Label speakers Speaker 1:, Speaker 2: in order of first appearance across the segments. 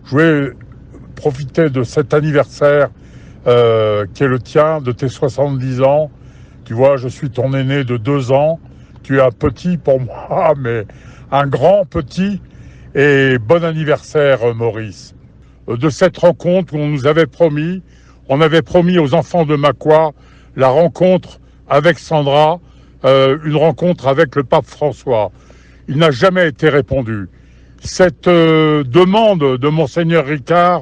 Speaker 1: Je voulais profiter de cet anniversaire qui est le tien, de tes 70 ans. Tu vois, je suis ton aîné de 2 ans. Tu es un petit pour moi, mais un grand petit. Et bon anniversaire, Maurice. De cette rencontre où on avait promis aux enfants de Mâcon la rencontre avec Sandra, une rencontre avec le pape François. Il n'a jamais été répondu. Cette demande de Monseigneur Ricard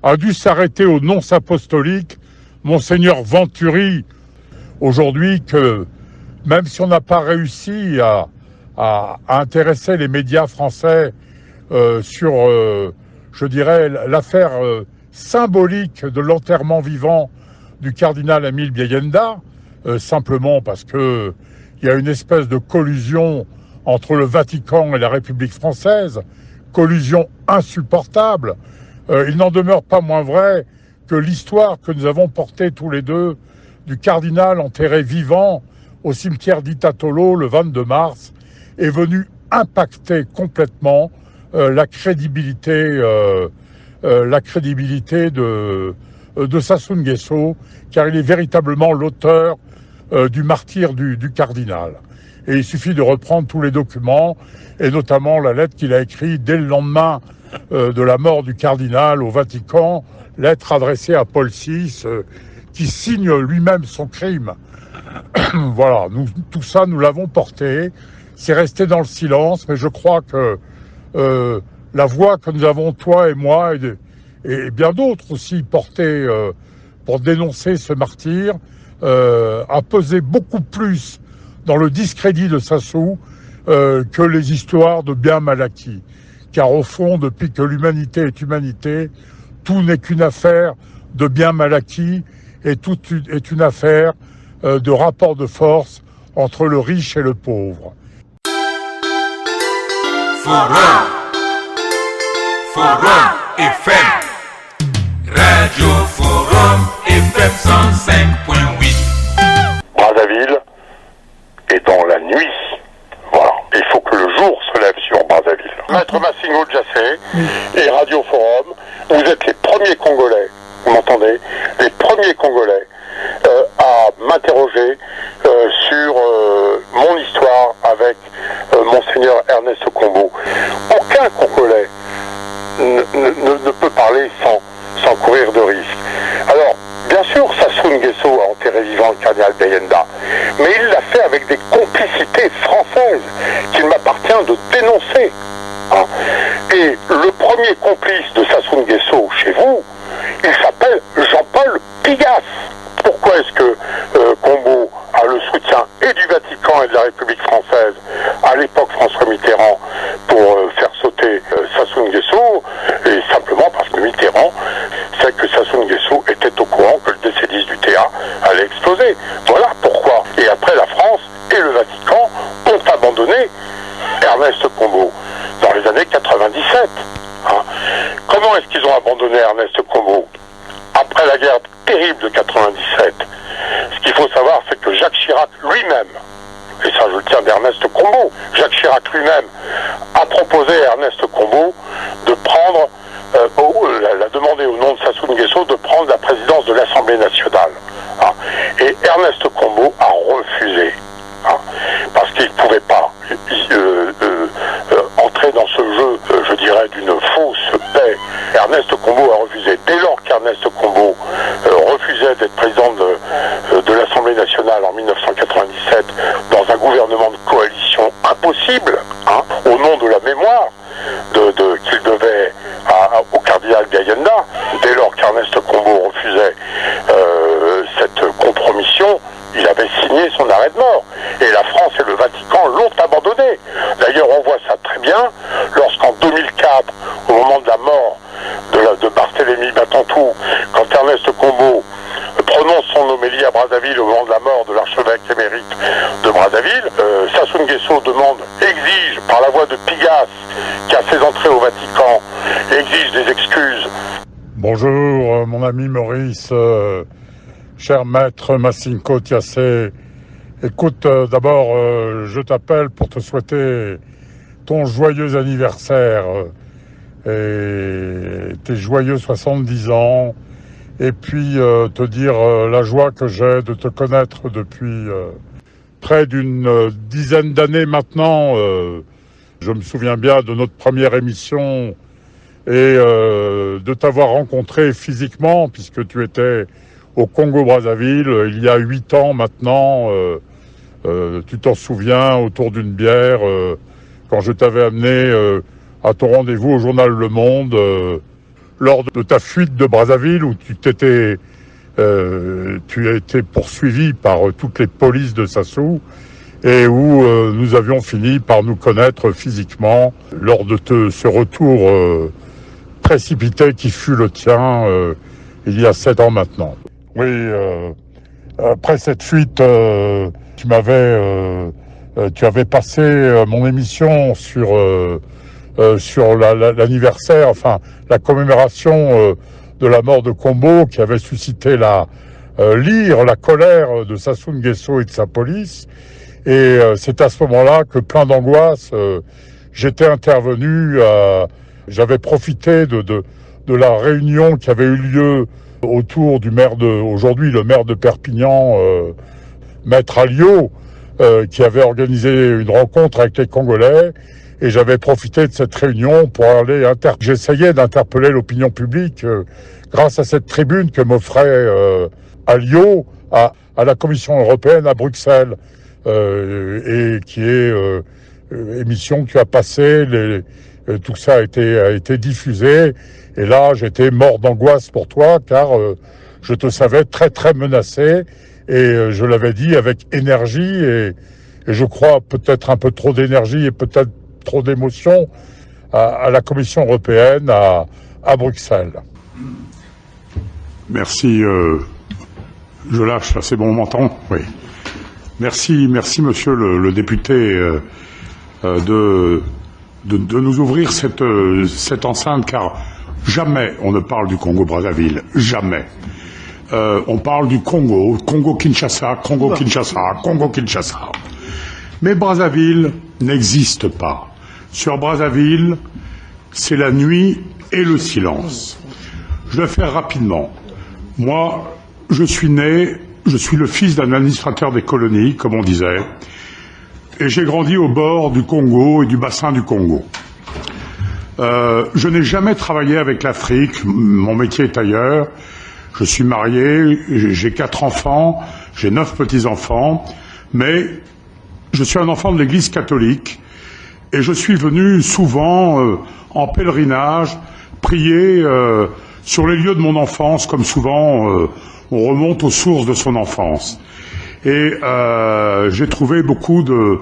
Speaker 1: a dû s'arrêter au nonce apostolique, Monseigneur Venturi, aujourd'hui, que même si on n'a pas réussi à intéresser les médias français sur, je dirais, l'affaire symbolique de l'enterrement vivant du cardinal Émile Biayenda, simplement parce que il y a une espèce de collusion entre le Vatican et la République française, collusion insupportable. Il n'en demeure pas moins vrai que l'histoire que nous avons portée tous les deux du cardinal enterré vivant au cimetière d'Itatolo le 22 mars est venue impacter complètement la crédibilité de Sassou Nguesso, car il est véritablement l'auteur du martyre du cardinal. Et il suffit de reprendre tous les documents, et notamment la lettre qu'il a écrite dès le lendemain de la mort du cardinal au Vatican, lettre adressée à Paul VI, qui signe lui-même son crime. Voilà, tout ça, nous l'avons porté. C'est resté dans le silence, mais je crois que la voix que nous avons, toi et moi, et bien d'autres aussi, portée pour dénoncer ce martyre, a pesé beaucoup plus dans le discrédit de Sassou que les histoires de biens mal acquis. Car au fond, depuis que l'humanité est humanité, tout n'est qu'une affaire de biens mal acquis et tout est une affaire de rapport de force entre le riche et le pauvre.
Speaker 2: Forum FM, Radio Forum FM 105.8.
Speaker 3: Brazzaville est dans la nuit. Voilà, il faut que le jour se lève sur Brazzaville. Maître Massingo Djassé et Radio Forum, vous êtes les premiers Congolais, vous m'entendez, les premiers Congolais à m'interroger sur mon histoire avec Monseigneur Ernest Kombo. Aucun Congolais ne peut parler sans courir de risque. Alors, bien sûr, Sassou Nguesso a enterré vivant le cardinal Biayenda, mais il l'a fait avec des complicités françaises qu'il m'appartient de dénoncer. Hein. Et le premier complice de Sassou Nguesso chez vous, il s'appelle Jean-Paul Pigas. Pourquoi est-ce que Kombo a le soutien et du Vatican et de la République française, à l'époque François Mitterrand, pour faire sauter Sassou Nguesso? Et simplement parce que Mitterrand sait que Sassou Nguesso était au courant que le DC-10 du TA allait exploser. Voilà pourquoi. Et après, la France et le Vatican ont abandonné Ernest Kombo dans les années 97. Hein. Comment est-ce qu'ils ont abandonné Ernest Kombo? Après la guerre terrible de 97, ce qu'il faut savoir, c'est que Jacques Chirac lui-même, et ça je le tiens d'Ernest Kombo, Jacques Chirac lui-même a proposé à Ernest Kombo de prendre, l'a demandé au nom de Sassou Nguesso de prendre la présidence de l'Assemblée nationale. Hein. Et Ernest Kombo a refusé, hein, parce qu'il ne pouvait pas entrer dans ce jeu, je dirais, d'une fausse paix. Ernest Kombo a refusé. Dès lors qu'Ernest Kombo refusait d'être président de l'Assemblée nationale en 1997 dans un gouvernement de coalition impossible, hein, au nom de la mémoire qu'il devait au cardinal Biayenda, dès lors qu'Ernest Kombo refusait cette compromission, il avait signé son arrêt de mort. Et la France et le Vatican l'ont abandonné. D'ailleurs, on voit ça très bien lorsqu'en 2004, au moment de la mort de Barthélemy Batantou, quand Ernest Kombo prononce son homélie à Brazzaville au moment de la mort de l'archevêque émérite de Brazzaville, Sassou Nguesso exige par la voix de Pigas, qui a ses entrées au Vatican, exige des excuses.
Speaker 1: Bonjour, mon ami Maurice, cher maître Massingo Djassé. Écoute, d'abord, je t'appelle pour te souhaiter ton joyeux anniversaire. et tes joyeux 70 ans, et puis te dire la joie que j'ai de te connaître depuis près d'une dizaine d'années maintenant. Je me souviens bien de notre première émission et de t'avoir rencontré physiquement, puisque tu étais au Congo-Brazzaville il y a 8 ans maintenant. Tu t'en souviens, autour d'une bière, quand je t'avais amené à ton rendez-vous au journal Le Monde, lors de ta fuite de Brazzaville, où tu as été poursuivi par toutes les polices de Sassou, et où nous avions fini par nous connaître physiquement lors de ce retour précipité qui fut le tien il y a 7 ans maintenant. Oui, après cette fuite, tu avais passé mon émission sur l'anniversaire, enfin la commémoration de la mort de Kombo, qui avait suscité la colère de Sassou Nguesso et de sa police. Et c'est à ce moment-là que, plein d'angoisse, j'étais intervenu. J'avais profité de la réunion qui avait eu lieu autour du aujourd'hui le maire de Perpignan, Maître Alliot, qui avait organisé une rencontre avec les Congolais. Et j'avais profité de cette réunion pour aller j'essayais d'interpeller l'opinion publique grâce à cette tribune que m'offrait Alliot à la Commission européenne à Bruxelles, et qui est émission qui a passé, tout ça a été diffusé. Et là, j'étais mort d'angoisse pour toi, car je te savais très très menacé, et je l'avais dit avec énergie, et je crois peut-être un peu trop d'énergie et peut-être trop d'émotion à la Commission européenne à Bruxelles.
Speaker 4: Merci. Je lâche, là, c'est bon, on m'entend ? Oui. Merci, monsieur le député, de nous ouvrir cette enceinte, car jamais on ne parle du Congo-Brazzaville, jamais. On parle du Congo-Kinshasa, Congo-Kinshasa. Mais Brazzaville n'existe pas. Sur Brazzaville, c'est la nuit et le silence. Je vais faire rapidement. Moi, je suis le fils d'un administrateur des colonies, comme on disait, et j'ai grandi au bord du Congo et du bassin du Congo. Je n'ai jamais travaillé avec l'Afrique, mon métier est ailleurs. Je suis marié, j'ai 4 enfants, j'ai 9 petits-enfants, mais je suis un enfant de l'Église catholique et je suis venu souvent en pèlerinage, prier sur les lieux de mon enfance, comme souvent on remonte aux sources de son enfance. Et j'ai trouvé beaucoup de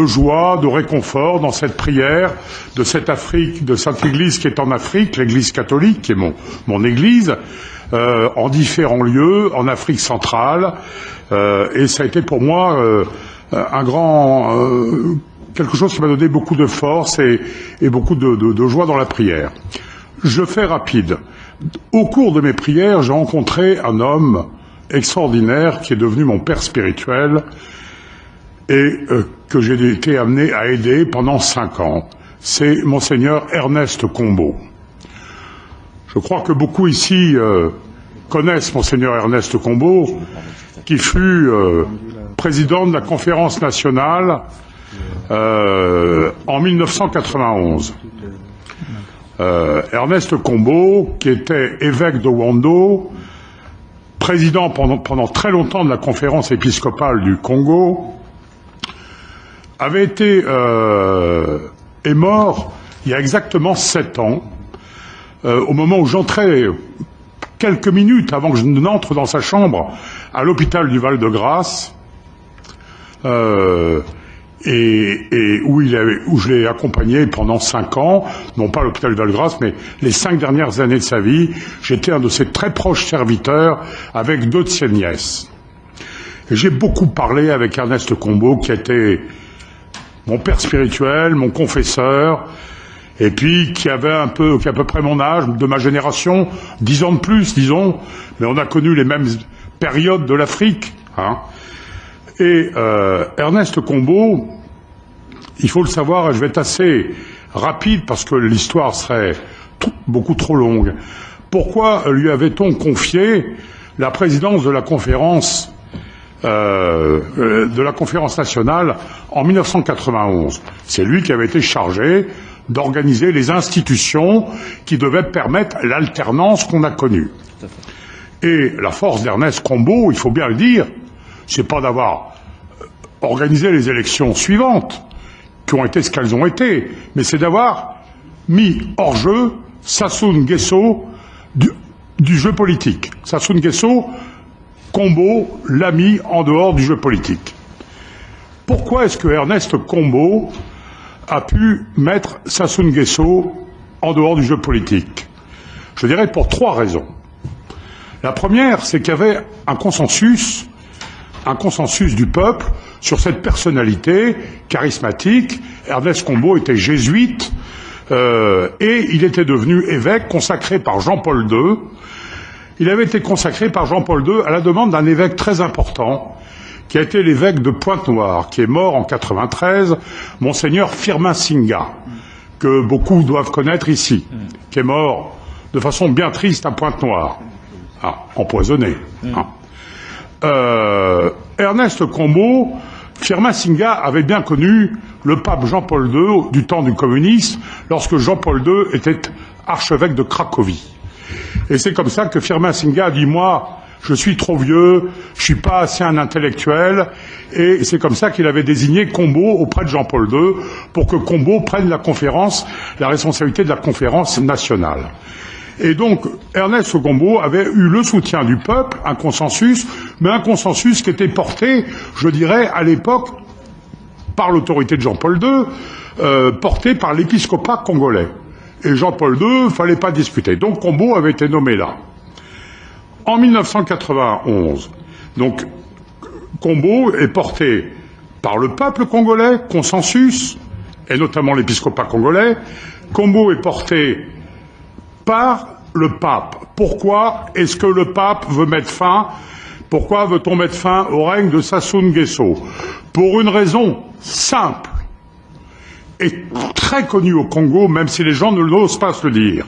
Speaker 4: joie, de réconfort dans cette prière de cette Afrique, de cette Église qui est en Afrique, l'Église catholique, qui est mon Église, en différents lieux, en Afrique centrale, et ça a été pour moi quelque chose qui m'a donné beaucoup de force et beaucoup de joie dans la prière. Je fais rapide. Au cours de mes prières, j'ai rencontré un homme extraordinaire qui est devenu mon père spirituel et que j'ai été amené à aider pendant 5 ans. C'est Monseigneur Ernest Kombo. Je crois que beaucoup ici connaissent Monseigneur Ernest Kombo, qui fut président de la Conférence nationale en 1991. Ernest Kombo, qui était évêque de Wando, président pendant très longtemps de la Conférence épiscopale du Congo, est mort il y a exactement 7 ans, au moment où j'entrais, quelques minutes avant que je n'entre dans sa chambre, à l'hôpital du Val-de-Grâce, et où je l'ai accompagné pendant 5 ans, non pas à l'hôpital du Val-de-Grâce, mais les 5 dernières années de sa vie. J'étais un de ses très proches serviteurs avec 2 de ses nièces. Et j'ai beaucoup parlé avec Ernest Kombo, qui était mon père spirituel, mon confesseur, et puis qui a à peu près mon âge, de ma génération, 10 ans de plus, disons, mais on a connu les mêmes périodes de l'Afrique, hein. Et Ernest Kombo, il faut le savoir, et je vais être assez rapide parce que l'histoire serait beaucoup trop longue. Pourquoi lui avait-on confié la présidence de la conférence nationale en 1991? C'est lui qui avait été chargé d'organiser les institutions qui devaient permettre l'alternance qu'on a connue. Et la force d'Ernest Combeau, il faut bien le dire, c'est pas d'avoir organisé les élections suivantes, qui ont été ce qu'elles ont été, mais c'est d'avoir mis hors jeu Sassou Nguesso du jeu politique. Sassou Nguesso, Combeau l'a mis en dehors du jeu politique. Pourquoi est-ce que Ernest Combeau a pu mettre Sassou Nguesso en dehors du jeu politique? Je dirais pour 3 raisons. La première, c'est qu'il y avait un consensus du peuple sur cette personnalité charismatique. Ernest Combeau était jésuite et il était devenu évêque consacré par Jean-Paul II. Il avait été consacré par Jean-Paul II à la demande d'un évêque très important qui a été l'évêque de Pointe-Noire, qui est mort en 93, Monseigneur Firmin Singa, que beaucoup doivent connaître ici, qui est mort de façon bien triste à Pointe-Noire, empoisonné. Ernest Combeau, Firmin Singa avait bien connu le pape Jean-Paul II du temps du communisme, lorsque Jean-Paul II était archevêque de Cracovie. Et c'est comme ça que Firmin Singa a dit « Moi, je suis trop vieux, je suis pas assez un intellectuel », et c'est comme ça qu'il avait désigné Combeau auprès de Jean-Paul II pour que Combeau prenne la responsabilité de la conférence nationale. Et donc, Ernest Combeau avait eu le soutien du peuple, un consensus, mais un consensus qui était porté, je dirais, à l'époque, par l'autorité de Jean-Paul II, porté par l'épiscopat congolais. Et Jean-Paul II, fallait pas discuter. Donc Combeau avait été nommé là. En 1991, donc, Combeau est porté par le peuple congolais, consensus, et notamment l'épiscopat congolais. Combeau est porté par le pape. Pourquoi est-ce que le pape veut mettre fin? Pourquoi veut-on mettre fin au règne de Sassou Nguesso? Pour une raison simple et très connue au Congo, même si les gens n'osent pas se le dire.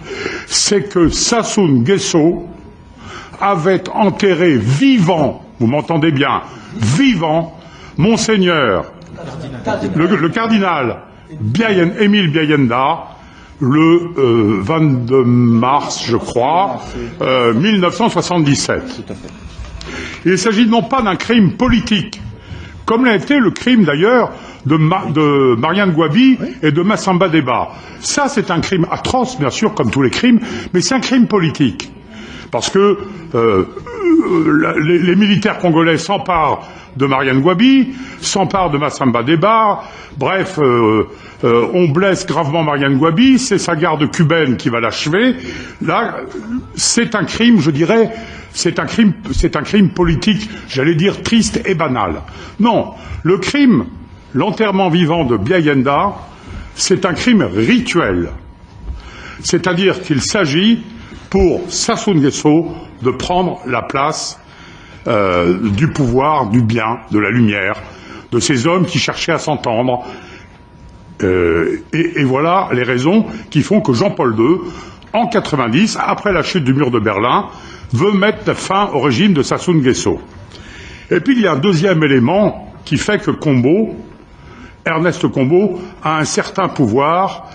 Speaker 4: C'est que Sassou Nguesso avait enterré vivant, vous m'entendez bien, vivant, Monseigneur, le cardinal Émile Biayenda, le 22 mars, je crois, 1977. Il s'agit non pas d'un crime politique, comme l'a été le crime d'ailleurs de Marianne Gouabi et de Massamba Deba. Ça, c'est un crime atroce, bien sûr, comme tous les crimes, mais c'est un crime politique. Parce que les militaires congolais s'emparent de Marianne Gouabi, s'emparent de Massamba Deba, bref, on blesse gravement Marianne Gouabi, c'est sa garde cubaine qui va l'achever. Là, c'est un crime, je dirais, c'est un crime politique, j'allais dire triste et banal. Non, le crime, l'enterrement vivant de Biayenda, c'est un crime rituel. C'est-à-dire qu'il s'agit pour Sassou Nguesso de prendre la place du pouvoir, du bien, de la lumière, de ces hommes qui cherchaient à s'entendre. Et voilà les raisons qui font que Jean-Paul II, en 90, après la chute du mur de Berlin, veut mettre fin au régime de Sassou Nguesso. Et puis il y a un deuxième élément qui fait que Ernest Combeau, a un certain pouvoir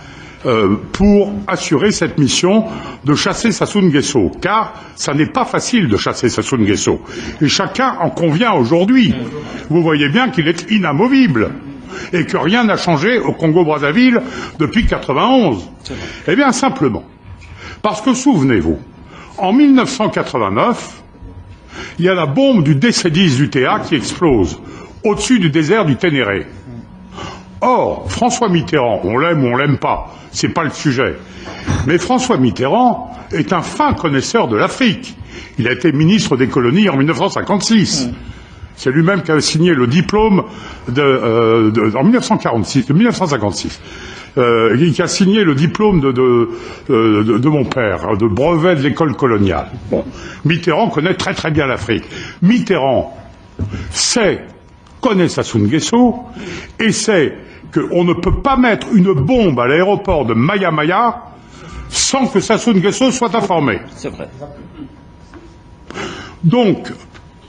Speaker 4: pour assurer cette mission de chasser Sassou Nguesso, car ça n'est pas facile de chasser Sassou Nguesso. Et chacun en convient aujourd'hui. Vous voyez bien qu'il est inamovible et que rien n'a changé au Congo-Brazzaville depuis 91. Eh bien, simplement, parce que souvenez-vous, en 1989, il y a la bombe du DC-10 du TA qui explose au-dessus du désert du Ténéré. Or, François Mitterrand, on l'aime ou on l'aime pas, c'est pas le sujet. Mais François Mitterrand est un fin connaisseur de l'Afrique. Il a été ministre des colonies en 1956. C'est lui-même qui a signé le diplôme en 1956. Qui a signé le diplôme de mon père, de brevet de l'école coloniale. Bon. Mitterrand connaît très très bien l'Afrique. Mitterrand connaît Sassou Nguesso et sait qu'on ne peut pas mettre une bombe à l'aéroport de Maya Maya sans que Sassou Nguesso soit informé.
Speaker 5: C'est vrai.
Speaker 4: Donc,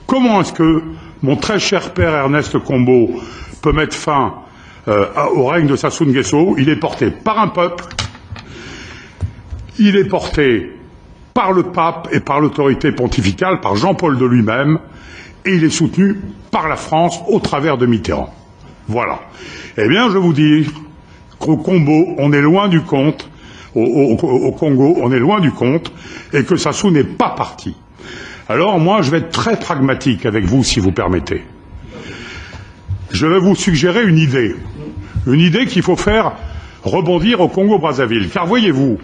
Speaker 4: comment est-ce que mon très cher père Ernest Combeau peut mettre fin au règne de Sassou Nguesso? Il est porté par un peuple, il est porté par le pape et par l'autorité pontificale, par Jean-Paul II lui-même, et il est soutenu par la France au travers de Mitterrand. Voilà. Eh bien, je vais vous dire qu'au Congo, on est loin du compte, au Congo, on est loin du compte, et que Sassou n'est pas parti. Alors, moi, je vais être très pragmatique avec vous, si vous permettez. Je vais vous suggérer une idée qu'il faut faire rebondir au Congo-Brazzaville. Car voyez-vous,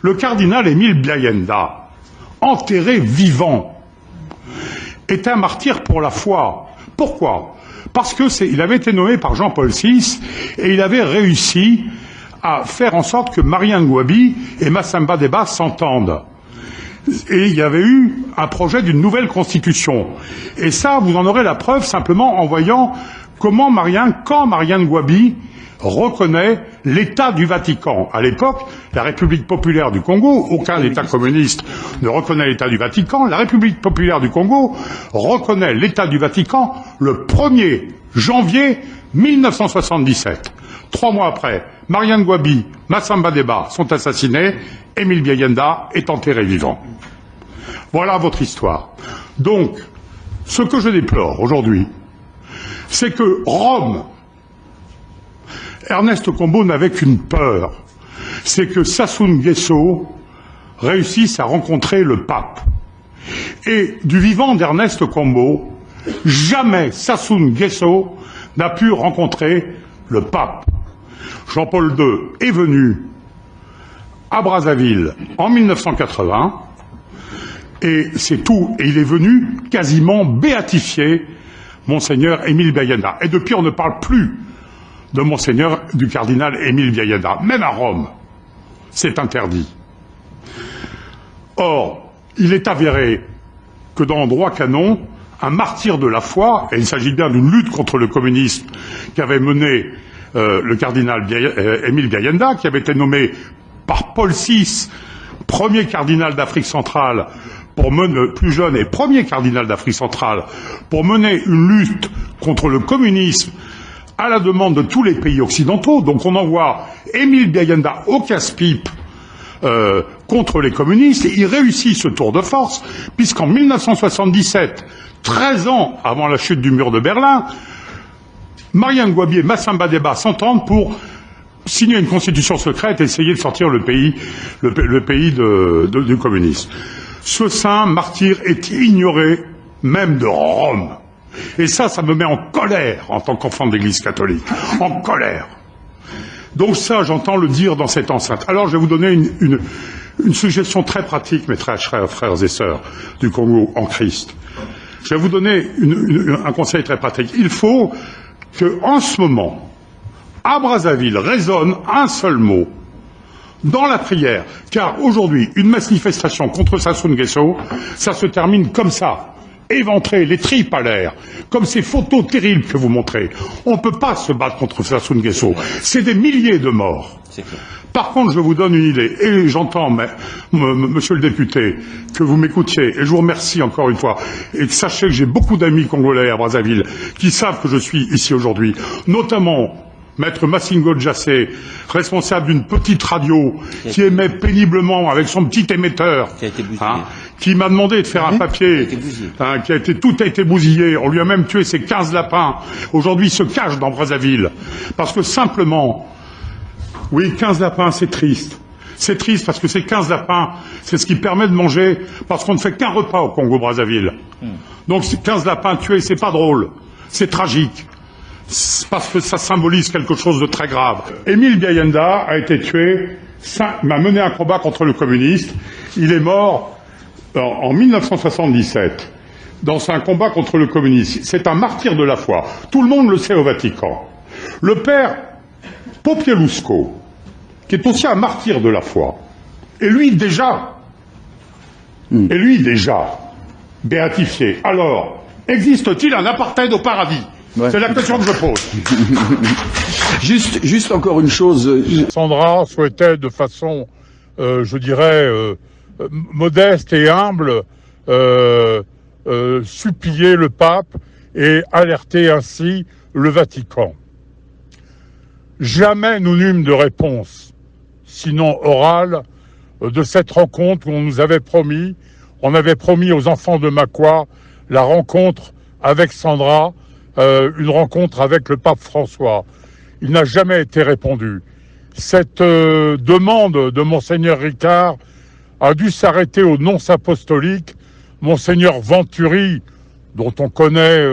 Speaker 4: le cardinal Émile Biayenda, enterré vivant, est un martyr pour la foi. Pourquoi? Parce qu'il avait été nommé par Jean-Paul VI et il avait réussi à faire en sorte que Marianne Ngouabi et Massamba Deba s'entendent. Et il y avait eu un projet d'une nouvelle constitution. Et ça, vous en aurez la preuve simplement en voyant quand Marianne Ngouabi reconnaît l'État du Vatican. À l'époque, la République populaire du Congo, aucun État communiste ne reconnaît l'État du Vatican, la République populaire du Congo reconnaît l'État du Vatican le 1er janvier 1977. 3 mois après, Marianne Ngouabi, Massamba Deba sont assassinés, Émile Biayenda est enterré vivant. Voilà votre histoire. Donc, ce que je déplore aujourd'hui, c'est que Rome, Ernest Combeau n'avait qu'une peur, c'est que Sassou Nguesso réussisse à rencontrer le pape. Et du vivant d'Ernest Combeau, jamais Sassou Nguesso n'a pu rencontrer le pape. Jean-Paul II est venu à Brazzaville en 1980, et c'est tout. Et il est venu quasiment béatifier Monseigneur Émile Biayenda. Et depuis, on ne parle plus de Monseigneur, du cardinal Émile Biayenda. Même à Rome, c'est interdit. Or, il est avéré que dans le droit canon, un martyr de la foi, et il s'agit bien d'une lutte contre le communisme qu'avait mené le cardinal Émile Biayenda, qui avait été nommé par Paul VI, premier cardinal d'Afrique centrale, plus jeune et premier cardinal d'Afrique centrale, pour mener une lutte contre le communisme à la demande de tous les pays occidentaux. Donc on envoie Émile Biayenda au casse-pipe contre les communistes, et il réussit ce tour de force, puisqu'en 1977, 13 ans avant la chute du mur de Berlin, Marianne Ngouabi et Massamba Deba s'entendent pour signer une constitution secrète et essayer de sortir le pays du communisme. Ce saint martyr est ignoré même de Rome. Et ça me met en colère en tant qu'enfant de l'Église catholique. En colère. Donc ça, j'entends le dire dans cette enceinte. Alors je vais vous donner une suggestion très pratique, mes très chers frères et sœurs du Congo en Christ. Je vais vous donner un conseil très pratique. Il faut que, en ce moment, à Brazzaville, résonne un seul mot dans la prière. Car aujourd'hui, une manifestation contre Sassou Nguesso, ça se termine comme ça. Éventré, les tripes à l'air, comme ces photos terribles que vous montrez. On ne peut pas se battre contre Sassou Nguesso. C'est des milliers de morts. Par contre, je vous donne une idée, et j'entends, monsieur le député, que vous m'écoutiez, et je vous remercie encore une fois, et sachez que j'ai beaucoup d'amis congolais à Brazzaville qui savent que je suis ici aujourd'hui, notamment Maître Massingo Djassé, responsable d'une petite radio qui émet péniblement avec son petit émetteur, qui m'a demandé de faire un papier, tout a été bousillé, on lui a même tué ses 15 lapins, aujourd'hui il se cache dans Brazzaville, parce que simplement, oui, 15 lapins, c'est triste. C'est triste parce que ces 15 lapins, c'est ce qui permet de manger, parce qu'on ne fait qu'un repas au Congo-Brazzaville. Donc 15 lapins tués, c'est pas drôle, c'est tragique. Parce que ça symbolise quelque chose de très grave. Émile Biayenda a été tué, m'a mené un combat contre le communiste. Il est mort en 1977 dans un combat contre le communisme. C'est un martyr de la foi. Tout le monde le sait au Vatican. Le père Popielusco, qui est aussi un martyr de la foi, et lui déjà béatifié. Alors, existe-t-il un apartheid au paradis? Ouais. C'est la question que je pose.
Speaker 5: Juste encore une chose.
Speaker 1: Sandra souhaitait de façon, je dirais, modeste et humble, supplier le pape et alerter ainsi le Vatican. Jamais nous n'eûmes de réponse, sinon orale, de cette rencontre où on nous avait promis, aux enfants de Mâcon la rencontre avec Sandra, une rencontre avec le pape François. Il n'a jamais été répondu. Cette demande de Monseigneur Ricard a dû s'arrêter au nonce apostolique, Monseigneur Venturi, dont on connaît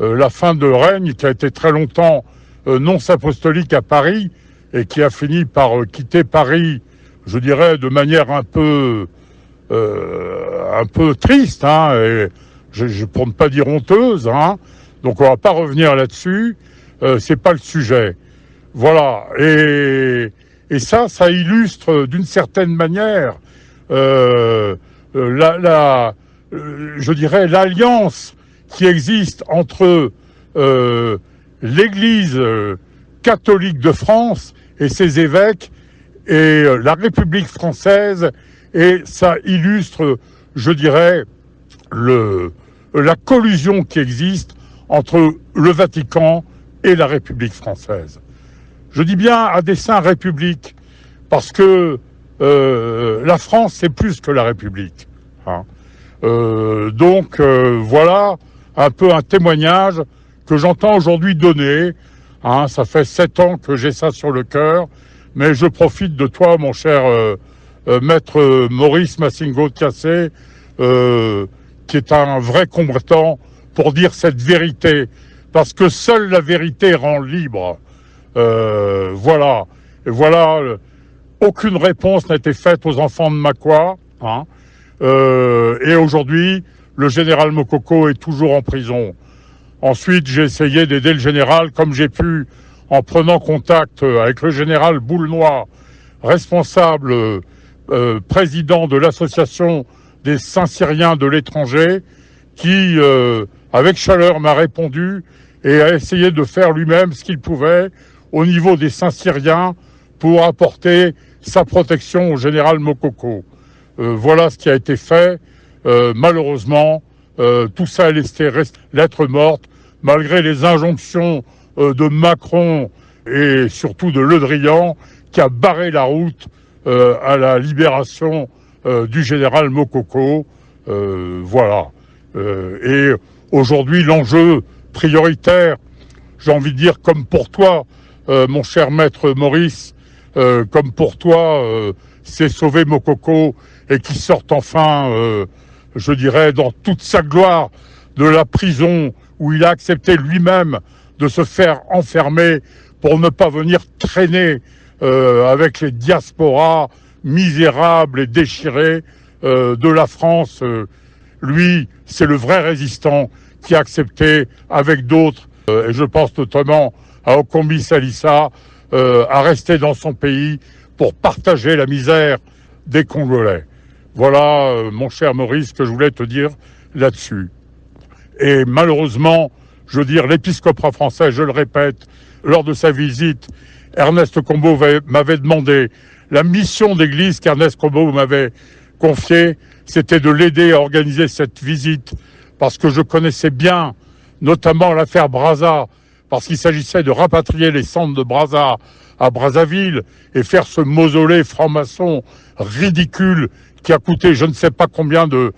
Speaker 1: la fin de règne, qui a été très longtemps nonce apostolique à Paris et qui a fini par quitter Paris, je dirais, de manière un peu triste, hein, et pour ne pas dire honteuse, hein. Donc on va pas revenir là-dessus, c'est pas le sujet. Voilà, et ça illustre d'une certaine manière je dirais l'alliance qui existe entre l'Église catholique de France et ses évêques et la République française, et ça illustre, je dirais, la collusion qui existe entre le Vatican et la République française. Je dis bien à dessein République, parce que la France, c'est plus que la République. Hein. Donc, voilà un peu un témoignage que j'entends aujourd'hui donner. Hein. Ça fait 7 ans que j'ai ça sur le cœur, mais je profite de toi, mon cher maître Maurice Massingo-Thiassé, qui est un vrai combattant, pour dire cette vérité, parce que seule la vérité rend libre. Voilà. Et voilà, aucune réponse n'a été faite aux enfants de Mâcon, hein. Et aujourd'hui, le général Mokoko est toujours en prison. Ensuite, j'ai essayé d'aider le général comme j'ai pu, en prenant contact avec le général Boulnois, responsable, président de l'association des Saint-Syriens de l'étranger, qui, avec chaleur, m'a répondu et a essayé de faire lui-même ce qu'il pouvait au niveau des Saint-Syriens pour apporter sa protection au général Mokoko. Voilà ce qui a été fait. Malheureusement, tout ça est resté lettre morte, malgré les injonctions de Macron et surtout de Le Drian, qui a barré la route à la libération du général Mokoko. Voilà. Et aujourd'hui, l'enjeu prioritaire, j'ai envie de dire, comme pour toi, mon cher maître Maurice, comme pour toi, c'est sauver Mokoko et qu'il sorte enfin, je dirais, dans toute sa gloire de la prison où il a accepté lui-même de se faire enfermer pour ne pas venir traîner avec les diasporas misérables et déchirés de la France. Lui, c'est le vrai résistant qui a accepté avec d'autres, et je pense notamment à Okombi Salissa, à rester dans son pays pour partager la misère des Congolais. Voilà, mon cher Maurice, ce que je voulais te dire là-dessus. Et malheureusement, je veux dire, l'épiscopat français, je le répète, lors de sa visite, Ernest Combeau m'avait demandé, la mission d'église qu'Ernest Combeau m'avait confiée, c'était de l'aider à organiser cette visite, parce que je connaissais bien, notamment l'affaire Brazza, parce qu'il s'agissait de rapatrier les cendres de Brazza à Brazzaville et faire ce mausolée franc-maçon ridicule qui a coûté je ne sais pas combien de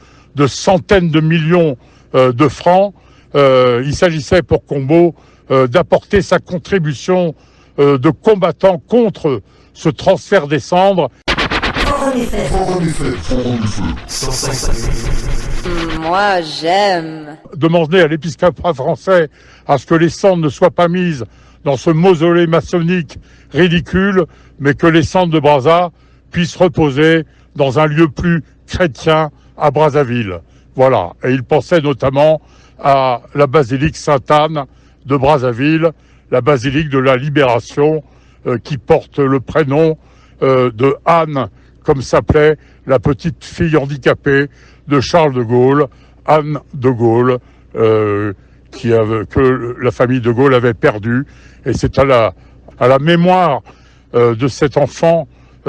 Speaker 1: centaines de millions de francs. Il s'agissait pour Combeau d'apporter sa contribution de combattant contre ce transfert des cendres.
Speaker 6: Moi, j'aime.
Speaker 1: Demander à l'épiscopat français à ce que les cendres ne soient pas mises dans ce mausolée maçonnique ridicule, mais que les cendres de Brazza puissent reposer dans un lieu plus chrétien à Brazzaville. Voilà. Et il pensait notamment à la basilique Sainte-Anne de Brazzaville, la basilique de la Libération, qui porte le prénom de Anne, comme s'appelait la petite fille handicapée de Charles de Gaulle, Anne de Gaulle, que la famille de Gaulle avait perdu. Et c'est à la mémoire de cet enfant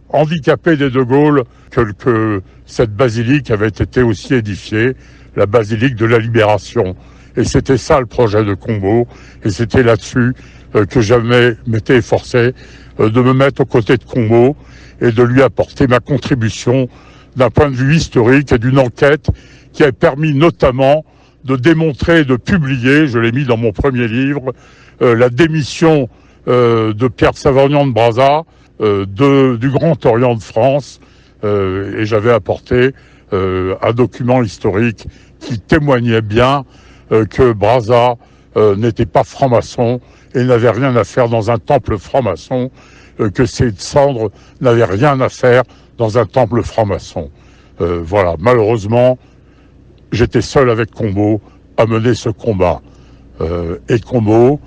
Speaker 1: handicapé des de Gaulle que cette basilique avait été aussi édifiée, la basilique de la Libération. Et c'était ça le projet de Combault, et c'était là-dessus que j'avais m'étais efforcé de me mettre aux côtés de Combault et de lui apporter ma contribution d'un point de vue historique et d'une enquête qui a permis notamment de démontrer et de publier, je l'ai mis dans mon premier livre, la démission de Pierre Savorgnan de Brazza, du Grand Orient de France, et j'avais apporté un document historique qui témoignait bien que Brazza n'était pas franc-maçon et n'avait rien à faire dans un temple franc-maçon, que ses cendres n'avaient rien à faire dans un temple franc-maçon. Voilà, malheureusement, j'étais seul avec Combault à mener ce combat. Et Combault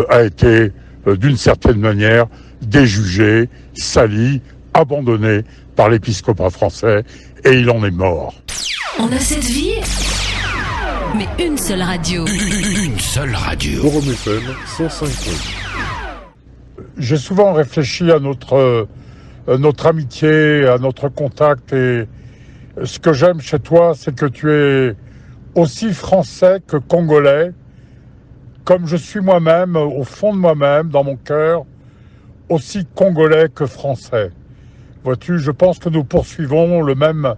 Speaker 1: a été, d'une certaine manière, déjugé, sali, abandonné par l'épiscopat français, et il en est mort.
Speaker 5: On a cette vie, mais une seule radio.
Speaker 2: Une seule radio.
Speaker 7: Forum FM 105.8.
Speaker 1: J'ai souvent réfléchi à notre amitié, à notre contact, et ce que j'aime chez toi, c'est que tu es aussi français que congolais, comme je suis moi-même, au fond de moi-même, dans mon cœur, aussi congolais que français. Vois-tu, je pense que nous poursuivons le même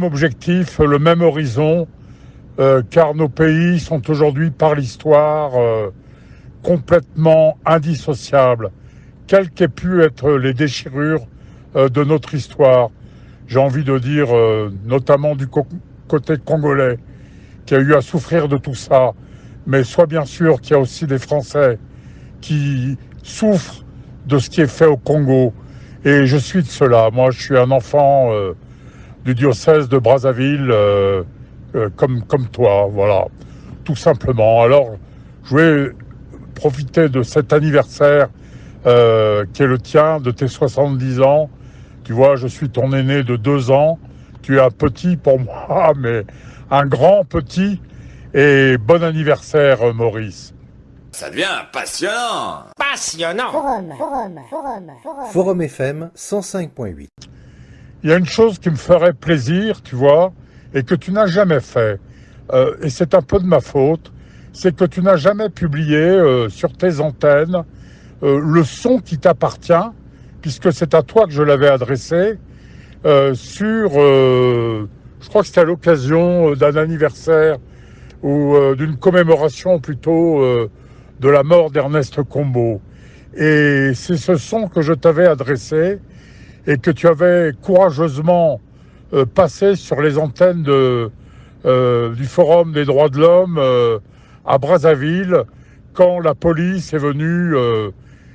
Speaker 1: objectif, le même horizon, car nos pays sont aujourd'hui, par l'histoire, complètement indissociables, quelles qu'aient pu être les déchirures de notre histoire. J'ai envie de dire, notamment du côté congolais, qui a eu à souffrir de tout ça, mais sois bien sûr qu'il y a aussi des Français qui souffrent de ce qui est fait au Congo. Et je suis de cela. Moi, je suis un enfant du diocèse de Brazzaville, comme toi, voilà, tout simplement. Alors, je voulais profiter de cet anniversaire qui est le tien, de tes 70 ans. Tu vois, je suis ton aîné de 2 ans. Tu es un petit pour moi, mais un grand petit. Et bon anniversaire, Maurice.
Speaker 2: Ça devient passionnant.
Speaker 7: Forum FM 105.8.
Speaker 1: Il y a une chose qui me ferait plaisir, tu vois, et que tu n'as jamais fait. Et c'est un peu de ma faute. C'est que tu n'as jamais publié sur tes antennes le son qui t'appartient, puisque c'est à toi que je l'avais adressé, je crois que c'était à l'occasion d'un anniversaire ou d'une commémoration plutôt de la mort d'Ernest Combault. Et c'est ce son que je t'avais adressé et que tu avais courageusement passé sur les antennes du Forum des droits de l'homme à Brazzaville quand la police est venue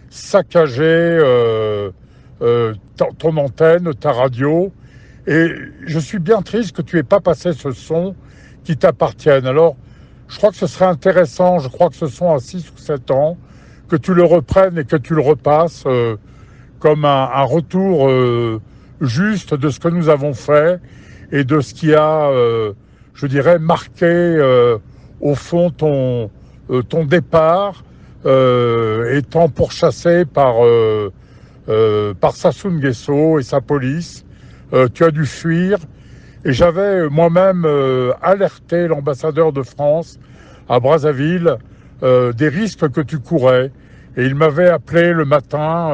Speaker 1: saccager ton antenne, ta radio. Et je suis bien triste que tu aies pas passé ce son qui t'appartienne. Alors, je crois que ce serait intéressant, je crois que ce son à 6 ou 7 ans, que tu le reprennes et que tu le repasses comme un retour juste de ce que nous avons fait et de ce qui a, je dirais, marqué au fond ton départ, étant pourchassé par Sassou Nguesso et sa police. Tu as dû fuir. Et j'avais moi-même alerté l'ambassadeur de France à Brazzaville des risques que tu courais. Et il m'avait appelé le matin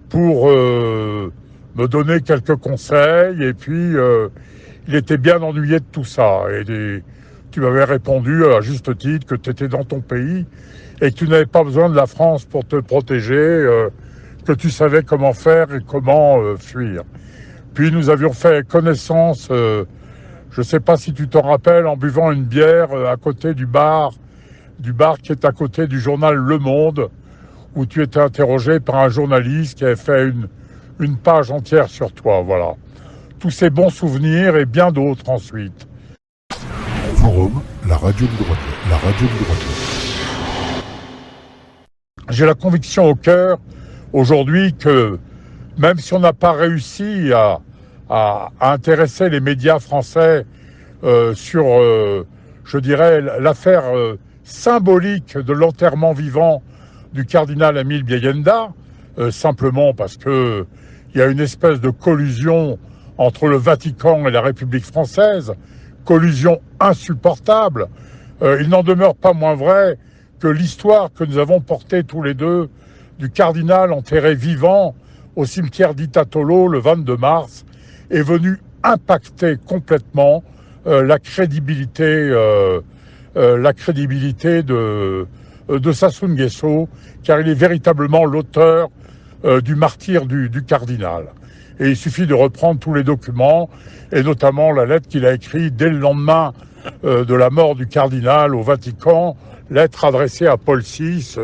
Speaker 1: pour me donner quelques conseils. Et puis, il était bien ennuyé de tout ça. Et tu m'avais répondu à juste titre que tu étais dans ton pays et que tu n'avais pas besoin de la France pour te protéger, que tu savais comment faire et comment fuir. Puis nous avions fait connaissance, je ne sais pas si tu t'en rappelles, en buvant une bière à côté du bar qui est à côté du journal Le Monde, où tu étais interrogé par un journaliste qui avait fait une page entière sur toi, voilà. Tous ces bons souvenirs et bien d'autres ensuite.
Speaker 7: Forum, la radio du droit. La radio du droit.
Speaker 1: J'ai la conviction au cœur aujourd'hui que même si on n'a pas réussi à intéresser les médias français sur je dirais, l'affaire symbolique de l'enterrement vivant du cardinal Émile Biéyenda, simplement parce que il y a une espèce de collusion entre le Vatican et la République française, collusion insupportable. Il n'en demeure pas moins vrai que l'histoire que nous avons portée tous les deux du cardinal enterré vivant au cimetière d'Itatolo le 22 mars est venue impacter complètement la crédibilité de Sassou Nguesso, car il est véritablement l'auteur du martyre du cardinal. Et il suffit de reprendre tous les documents, et notamment la lettre qu'il a écrite dès le lendemain de la mort du cardinal au Vatican, lettre adressée à Paul VI,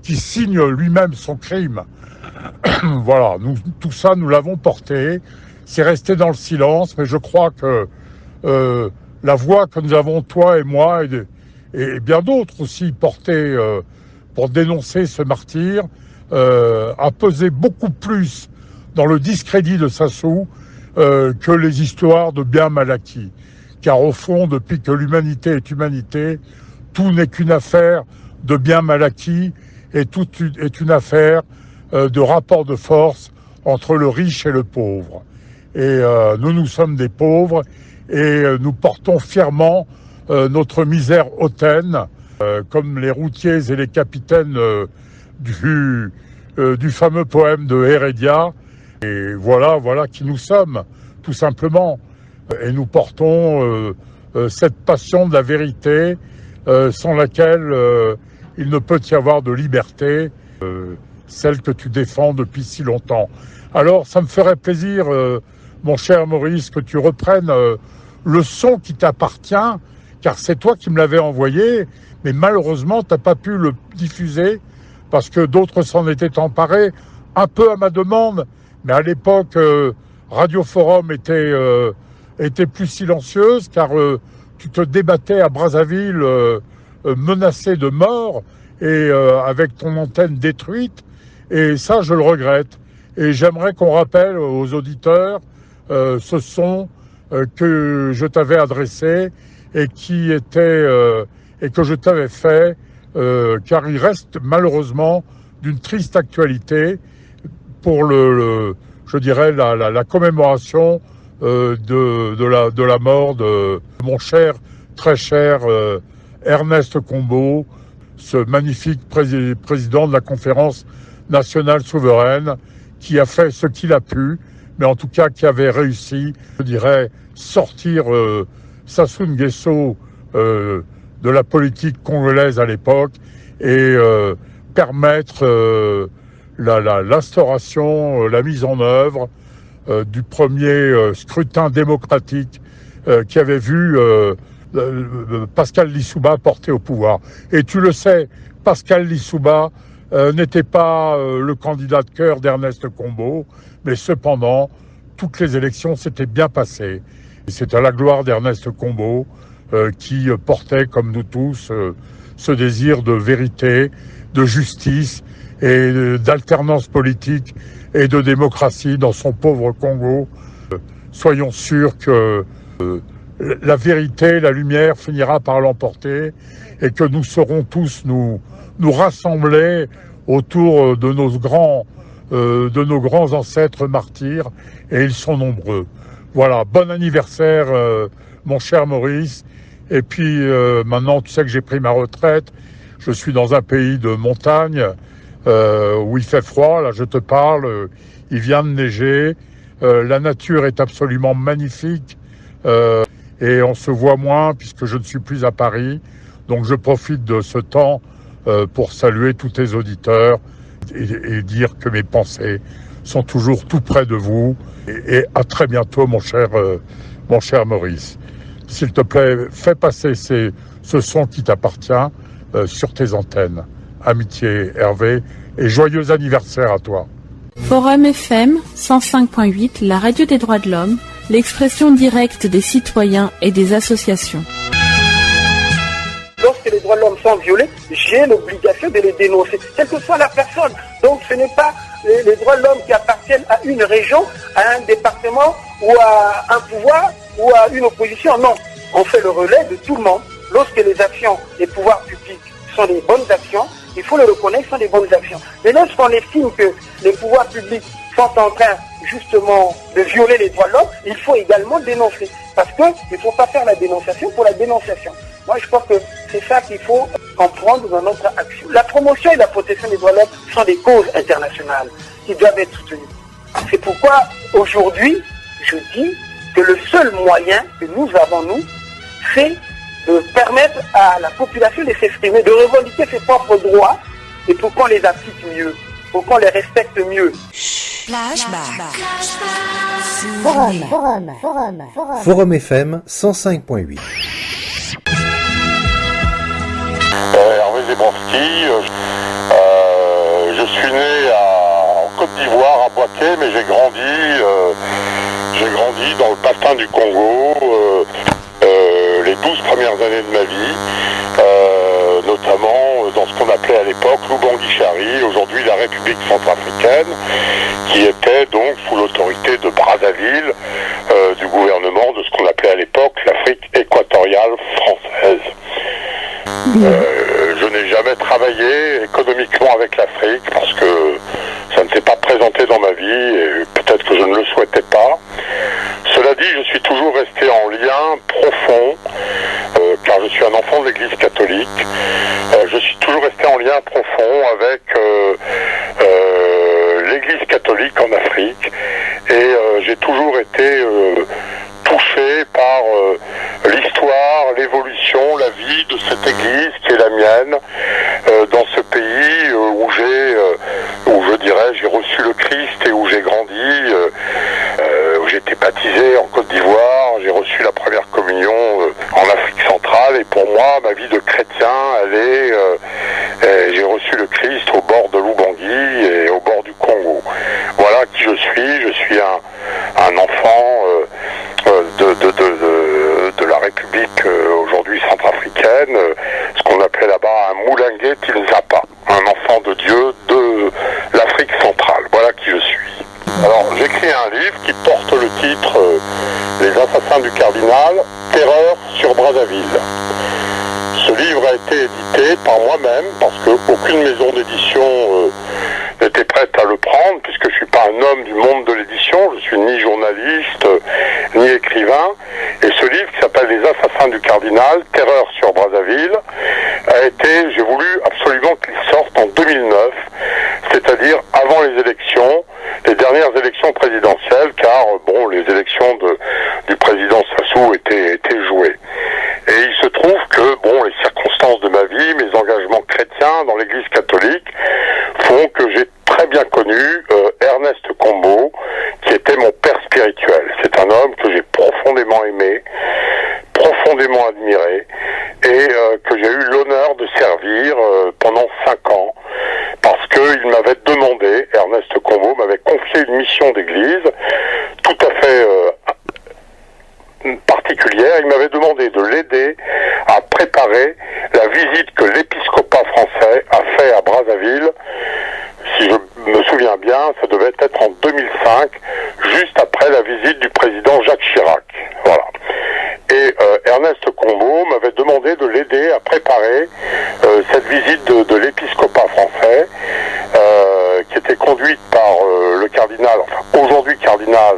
Speaker 1: qui signe lui-même son crime. Voilà, tout ça, nous l'avons porté. C'est resté dans le silence, mais je crois que la voix que nous avons, toi et moi, et bien d'autres aussi, portée pour dénoncer ce martyre, a pesé beaucoup plus dans le discrédit de Sassou que les histoires de biens mal acquis. Car au fond, depuis que l'humanité est humanité, tout n'est qu'une affaire de biens mal acquis et tout est une affaire de rapport de force entre le riche et le pauvre. Et nous sommes des pauvres et nous portons fièrement notre misère hautaine, comme les routiers et les capitaines du fameux poème de Heredia. Et voilà qui nous sommes, tout simplement. Et nous portons cette passion de la vérité sans laquelle il ne peut y avoir de liberté, celle que tu défends depuis si longtemps. Alors, ça me ferait plaisir, mon cher Maurice, que tu reprennes le son qui t'appartient, car c'est toi qui me l'avais envoyé, mais malheureusement, tu n'as pas pu le diffuser parce que d'autres s'en étaient emparés, un peu à ma demande, mais à l'époque, Radio Forum était plus silencieuse, car tu te débattais à Brazzaville menacé de mort et avec ton antenne détruite, et ça, je le regrette. Et j'aimerais qu'on rappelle aux auditeurs ce son que je t'avais adressé et qui était et que je t'avais fait, car il reste malheureusement d'une triste actualité pour je dirais la commémoration de la mort de mon cher, très cher Ernest Combeau, ce magnifique président de la Conférence nationale souveraine, qui a fait ce qu'il a pu, mais en tout cas qui avait réussi, je dirais, sortir Sassou Nguesso de la politique congolaise à l'époque et permettre l'instauration, la mise en œuvre du premier scrutin démocratique qui avait vu Pascal Lissouba porté au pouvoir. Et tu le sais, Pascal Lissouba n'était pas le candidat de cœur d'Ernest Combeau, mais cependant, toutes les élections s'étaient bien passées. Et c'est à la gloire d'Ernest Combeau qui portait, comme nous tous, ce désir de vérité, de justice et d'alternance politique et de démocratie dans son pauvre Congo. Soyons sûrs que la vérité, la lumière finira par l'emporter et que nous saurons tous nous rassembler autour de nos grands ancêtres martyrs, et ils sont nombreux. Voilà, bon anniversaire mon cher Maurice. Et puis maintenant, tu sais que j'ai pris ma retraite, je suis dans un pays de montagne où il fait froid, là je te parle, il vient de neiger, la nature est absolument magnifique et on se voit moins puisque je ne suis plus à Paris, donc je profite de ce temps pour saluer tous tes auditeurs et dire que mes pensées sont toujours tout près de vous et à très bientôt mon cher Maurice. S'il te plaît, fais passer ce son qui t'appartient sur tes antennes. Amitié Hervé et joyeux anniversaire à toi.
Speaker 8: Forum FM 105.8, la radio des droits de l'homme, l'expression directe des citoyens et des associations.
Speaker 9: Lorsque les droits de l'homme sont violés, j'ai l'obligation de les dénoncer, quelle que soit la personne. Donc ce n'est pas les droits de l'homme qui appartiennent à une région, à un département ou à un pouvoir ou à une opposition. Non, on fait le relais de tout le monde. lorsque les actions des pouvoirs publics sont des bonnes actions, il faut le reconnaître, sont des bonnes actions. Mais lorsqu'on estime que les pouvoirs publics sont en train justement de violer les droits de l'homme, il faut également dénoncer. Parce qu'il ne faut pas faire la dénonciation pour la dénonciation. Moi, je crois que c'est ça qu'il faut comprendre dans notre action. La promotion et la protection des droits de l'homme sont des causes internationales qui doivent être soutenues. C'est pourquoi, aujourd'hui, je dis que le seul moyen que nous avons, nous, c'est de permettre à la population de s'exprimer, de revendiquer ses propres droits, et pour qu'on les applique mieux, pour qu'on les respecte mieux.
Speaker 10: Forum FM 105.8.
Speaker 3: Hervé Zebrowski, je suis né en Côte d'Ivoire, à Boaké, mais j'ai grandi dans le bassin du Congo les 12 premières années de ma vie, notamment dans ce qu'on appelait à l'époque l'Oubangui-Chari, aujourd'hui la République centrafricaine, qui était donc sous l'autorité de Brazzaville, du gouvernement de ce qu'on appelait à l'époque l'Afrique équatoriale française. Je n'ai jamais travaillé économiquement avec l'Afrique parce que ça ne s'est pas présenté dans ma vie et peut-être que je ne le souhaitais pas. Cela dit, je suis toujours resté en lien profond, car je suis un enfant de l'Église catholique. Je suis toujours resté en lien profond avec l'Église catholique en Afrique et j'ai toujours été touché par l'histoire, l'évolution, la vie de cette église qui est la mienne dans ce pays où j'ai reçu le Christ et où j'ai grandi, où j'ai été baptisé en Côte d'Ivoire, j'ai reçu la première communion en Afrique centrale et pour moi ma vie de chrétien j'ai reçu le Christ au bord de l'Oubangui et au bord du Congo. Voilà qui je suis un enfant de la République aujourd'hui centrafricaine, ce qu'on appelait là-bas un Moulingué Tilzapa, un enfant de Dieu de l'Afrique centrale. Voilà qui je suis. Alors j'écris un livre qui porte le titre Les assassins du cardinal, terreur sur Brazzaville. Ce livre a été édité par moi-même parce qu'aucune maison d'édition n'était prête à le prendre puisque je suis pas un homme du monde de l'édition, je suis ni journaliste ni écrivain et ce livre qui s'appelle Les assassins du cardinal, terreur sur Brazzaville j'ai voulu absolument qu'il sorte en 2009, c'est-à-dire avant les élections, les dernières élections présidentielles car les élections du président Sassou étaient jouées. Et il se trouve que les circonstances de ma vie, mes engagements chrétiens dans l'église catholique font que j'ai très bien connu Ernest Combo, qui était mon père spirituel. C'est un homme que j'ai profondément aimé, profondément admiré, et que j'ai eu l'honneur de servir pendant 5 ans, parce qu'il m'avait demandé, Ernest Combo m'avait confié une mission d'église tout à fait particulière. Il m'avait demandé de l'aider à préparer la visite que l'épiscopat français a fait à Brazzaville. Si je me souviens bien, ça devait être en 2005, juste après la visite du président Jacques Chirac. Voilà. Et Ernest Combo m'avait demandé de l'aider à préparer cette visite de l'épiscopat français, qui était conduite par le cardinal, enfin aujourd'hui cardinal,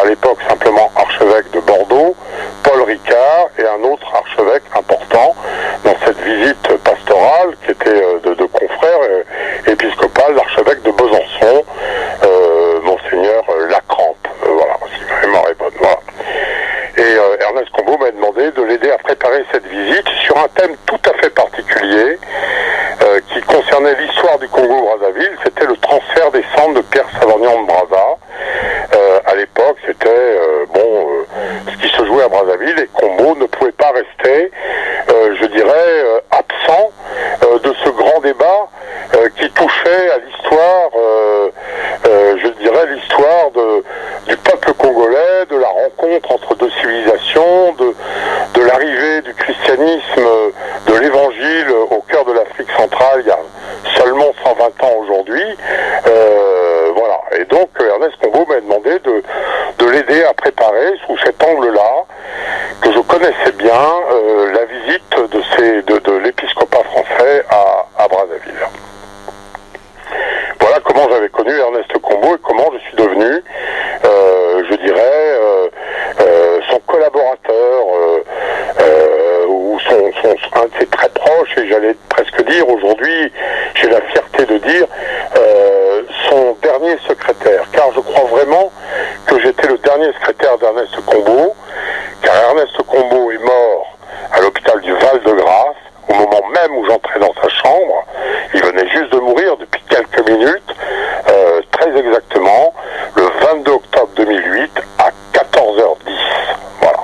Speaker 3: à l'époque simplement archevêque de Bordeaux, Paul Ricard, et un autre archevêque important dans cette visite pastorale qui était de confrères épiscopal, l'archevêque de Besançon, Monseigneur Lacrampe. Voilà, si ma mémoire est bonne. Voilà. Et Ernest Combo m'a demandé de l'aider à préparer cette visite sur un thème tout à fait particulier qui concernait l'histoire du Congo-Brazzaville. C'était le transfert des cendres de Pierre Savagnan de Brazza. À l'époque, c'était ce qui se jouait à Brazzaville et Combo ne pouvait pas rester, je dirais, absent de ce grand débat qui touchait à l'histoire, je dirais, l'histoire du peuple congolais, de la rencontre entre deux civilisations, de l'arrivée du christianisme, de l'évangile au cœur de l'Afrique centrale il y a seulement 120 ans aujourd'hui. Voilà. Et donc Ernest Combo m'a demandé de l'aider à préparer sous cet angle-là, que je connaissais bien, la visite visite de l'épiscopat français à Brazzaville. Voilà comment j'avais connu Ernest Combeau et comment je suis devenu, je dirais, son collaborateur ou un de ses très proches, et j'allais presque dire aujourd'hui, j'ai la fierté de dire, son dernier secrétaire, car je crois vraiment que j'étais le dernier secrétaire d'Ernest Combeau, car Ernest Combeau est mort à l'hôpital du Val-de-Grâce, au moment même où j'entrais dans sa chambre. Il venait juste de mourir depuis quelques minutes, très exactement, le 22 octobre 2008 à 14h10. Voilà.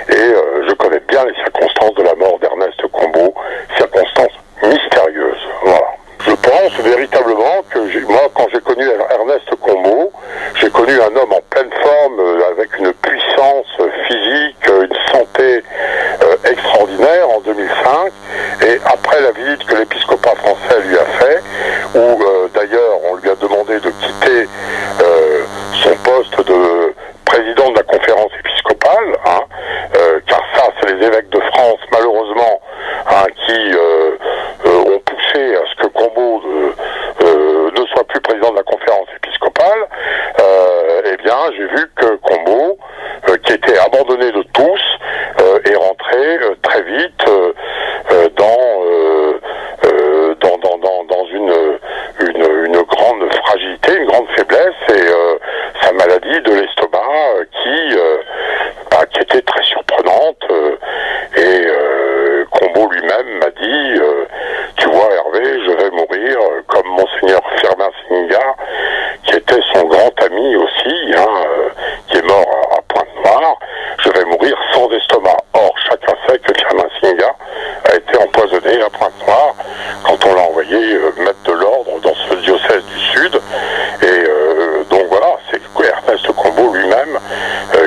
Speaker 3: Et je connais bien les circonstances de la mort d'Ernest Combeau, circonstances mystérieuses. Voilà. Je pense véritablement que moi, quand j'ai connu Ernest Combeau, j'ai connu un homme en pleine forme, avec une puissance physique, une santé extraordinaire en 2005. Et après la visite que l'épiscopat français lui a fait, où d'ailleurs on lui a demandé de quitter son poste de président de la conférence épiscopale, car ça c'est les évêques de France malheureusement qui ont poussé à ce que Combeau ne soit plus président de la conférence épiscopale. Eh bien j'ai vu que Combeau, qui était abandonné de tous, est rentré très vite dans une grande fragilité, une grande faiblesse, et sa maladie de l'estomac qui était très surprenante, et Combeau lui-même m'a dit tu vois Hervé, je vais mourir comme Monseigneur Firmin Singa, qui était son grand ami aussi, qui est mort à Pointe-Noire, je vais mourir sans estomac. Or chacun sait que Firmin Singa a été empoisonné à Pointe-Noire quand on l'a envoyé mettre de l'ordre dans ce diocèse du Sud. Et donc voilà, c'est Ernest Combeau lui-même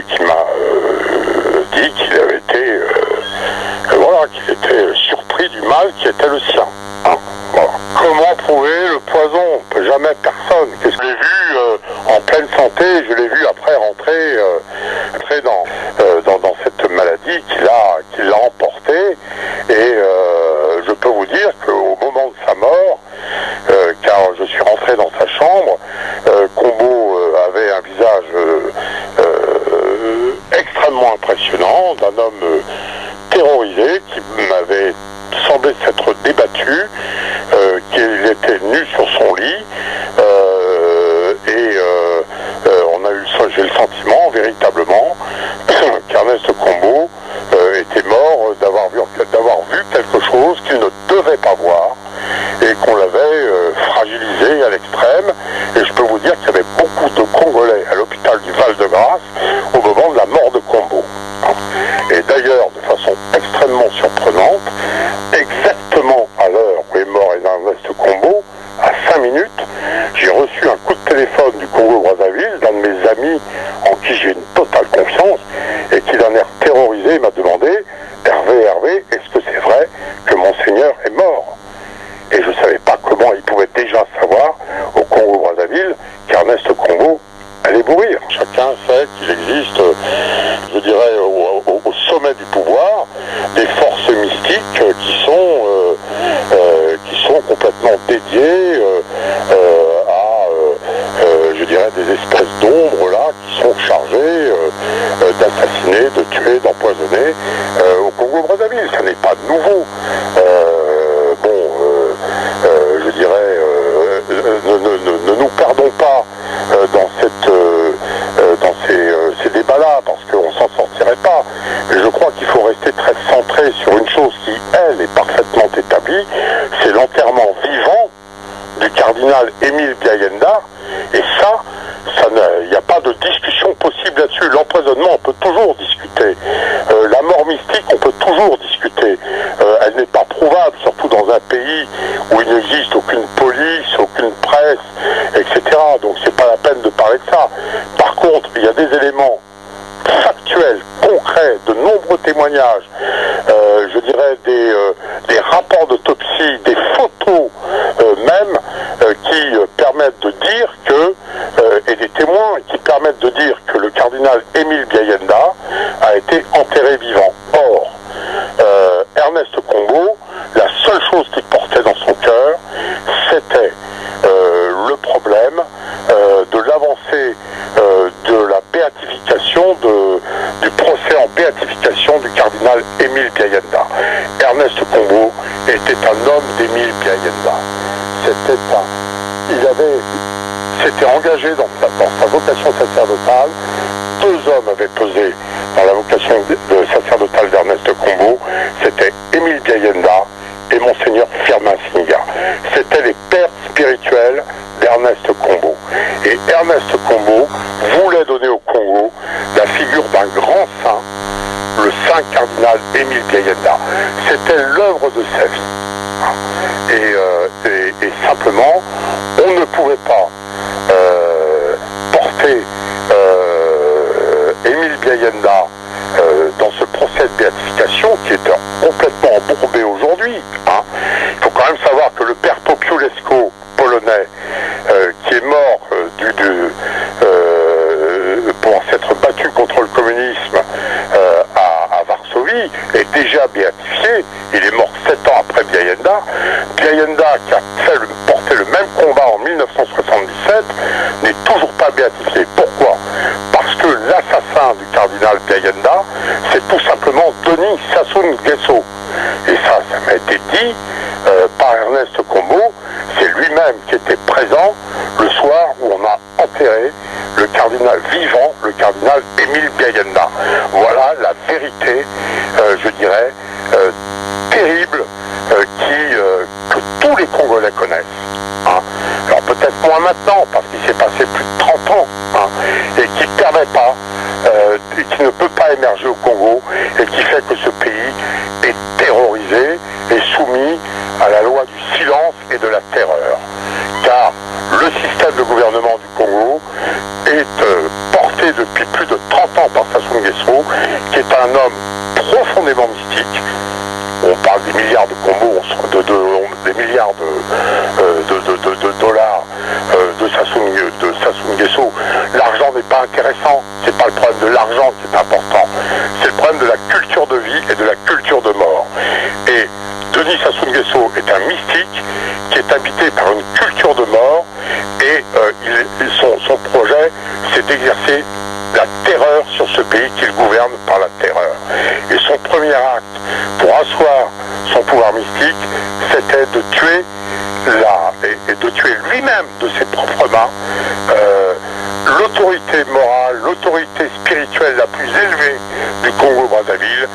Speaker 3: qui m'a dit qu'il avait été qu'il était surpris du mal qui était le sien. Voilà. Comment prouver le poison? Jamais personne. Qu'est-ce que je l'ai vu en pleine santé, je l'ai vu après rentrer dans cette maladie qui l'a emporté, et je peux vous dire qu'au moment de sa mort, car je suis rentré dans sa chambre, Combeau avait un visage extrêmement impressionnant, d'un homme terrorisé qui m'avait semblé s'être débattu, qu'il était nu sur son lit, et j'ai le sentiment véritablement qu'Ernest Combeau était mort d'avoir vu quelque chose qu'il ne devait pas voir, et qu'on l'avait fragilisé à l'extrême. Et je peux vous dire qu'il y avait beaucoup de Congolais à l'hôpital du Val-de-Grâce au moment de la mort de Combeau. Et d'ailleurs, de façon extrêmement surprenante, exactement à l'heure où est mort Ernest Combeau, à 5 minutes, j'ai reçu un coup de téléphone du Congo-Brazzaville, d'un de mes amis en qui j'ai une totale confiance, et qui d'un air terrorisé m'a demandé « Hervé, est-ce que c'est vrai que Monseigneur est mort ?» Et je ne savais pas comment il pouvait déjà savoir au Congo-Brazzaville qu'Ernest Combeau allait mourir. Chacun sait qu'il existe, je dirais, au sommet du pouvoir, des forces mystiques qui sont complètement dédiées à, je dirais, des espèces d'ombres là qui sont chargées d'assassiner, de tuer, d'empoisonner au Congo-Brazzaville. Ça n'est pas nouveau. Je dirais, ne nous perdons pas dans ces débats-là, parce qu'on s'en sortirait pas. Et je crois qu'il faut rester très centré sur une chose qui, elle, est parfaitement établie, c'est l'enterrement vivant du cardinal Émile Biayenda, et ça, il n'y a pas de discussion possible là-dessus. L'empoisonnement, on peut toujours discuter. La mort mystique, on peut toujours discuter. Elle n'est pas prouvable, surtout dans un pays où il n'existe aucune police, aucune presse, etc. Donc c'est pas la peine de parler de ça. Par contre, il y a des éléments factuels, concrets, de nombreux témoignages, je dirais des rapports d'autopsie, des photos même, qui permettent de dire que, et des témoins qui permettent de dire que le cardinal Émile Biayenda a été enterré vivant. Or, cardinal Émile Biayenda. Ernest Combeau était un homme d'Émile Biayenda. S'était engagé dans sa vocation sacerdotale. 2 hommes avaient pesé dans la vocation sacerdotale d'Ernest Combeau. C'était Émile Biayenda et Monseigneur Firmin Siniga. C'étaient les pères spirituels d'Ernest Combeau. Et Ernest Combeau voulait donner au Congo la figure d'un grand saint, le saint cardinal Émile Biayenda. C'était l'œuvre de sa vie. Et simplement, on ne pouvait pas porter Émile Biayenda dans ce procès de béatification qui est complètement embourbé aujourd'hui. Il faut quand même savoir que le père Populesco, polonais, qui est mort pour s'être battu contre le communisme à Varsovie, est déjà béatifié. Il est mort 7 ans après Biayenda. Biayenda, qui a porté le même combat en 1977, n'est toujours pas béatifié. Pourquoi ? Parce que l'assassin du cardinal Biayenda, c'est tout simplement Denis Sassou Nguesso. Et ça m'a été dit par Ernest Combeau. C'est lui-même qui était présent le soir où on a enterré le cardinal vivant, le cardinal Émile Biayenda. Voilà la vérité, je dirais, terrible que tous les Congolais connaissent. Alors peut-être moins maintenant, parce qu'il s'est passé plus de 30 ans, et qui ne permet pas, et qui ne peut pas émerger au Congo, et qui fait que ce pays est terrorisé et soumis à la loi du silence et de la terreur. Car le système de gouvernement du Congo est porté depuis plus de 30 ans par Sassou Nguesso, qui est un homme profondément mystique. On parle des milliards de combos, des milliards de dollars de Sassou Nguesso. L'argent n'est pas intéressant, c'est pas le problème de l'argent qui est important, c'est le problème de la culture de vie et de la culture de mort. Et Denis Sassou Nguesso est un mystique qui est habité par une culture de mort et son projet, c'est d'exercer la terreur sur ce pays qu'il gouverne par la terreur. Et son premier acte pour asseoir son pouvoir mystique, c'était de tuer et de tuer lui-même de ses propres mains l'autorité morale, l'autorité spirituelle la plus élevée du Congo-Brazzaville,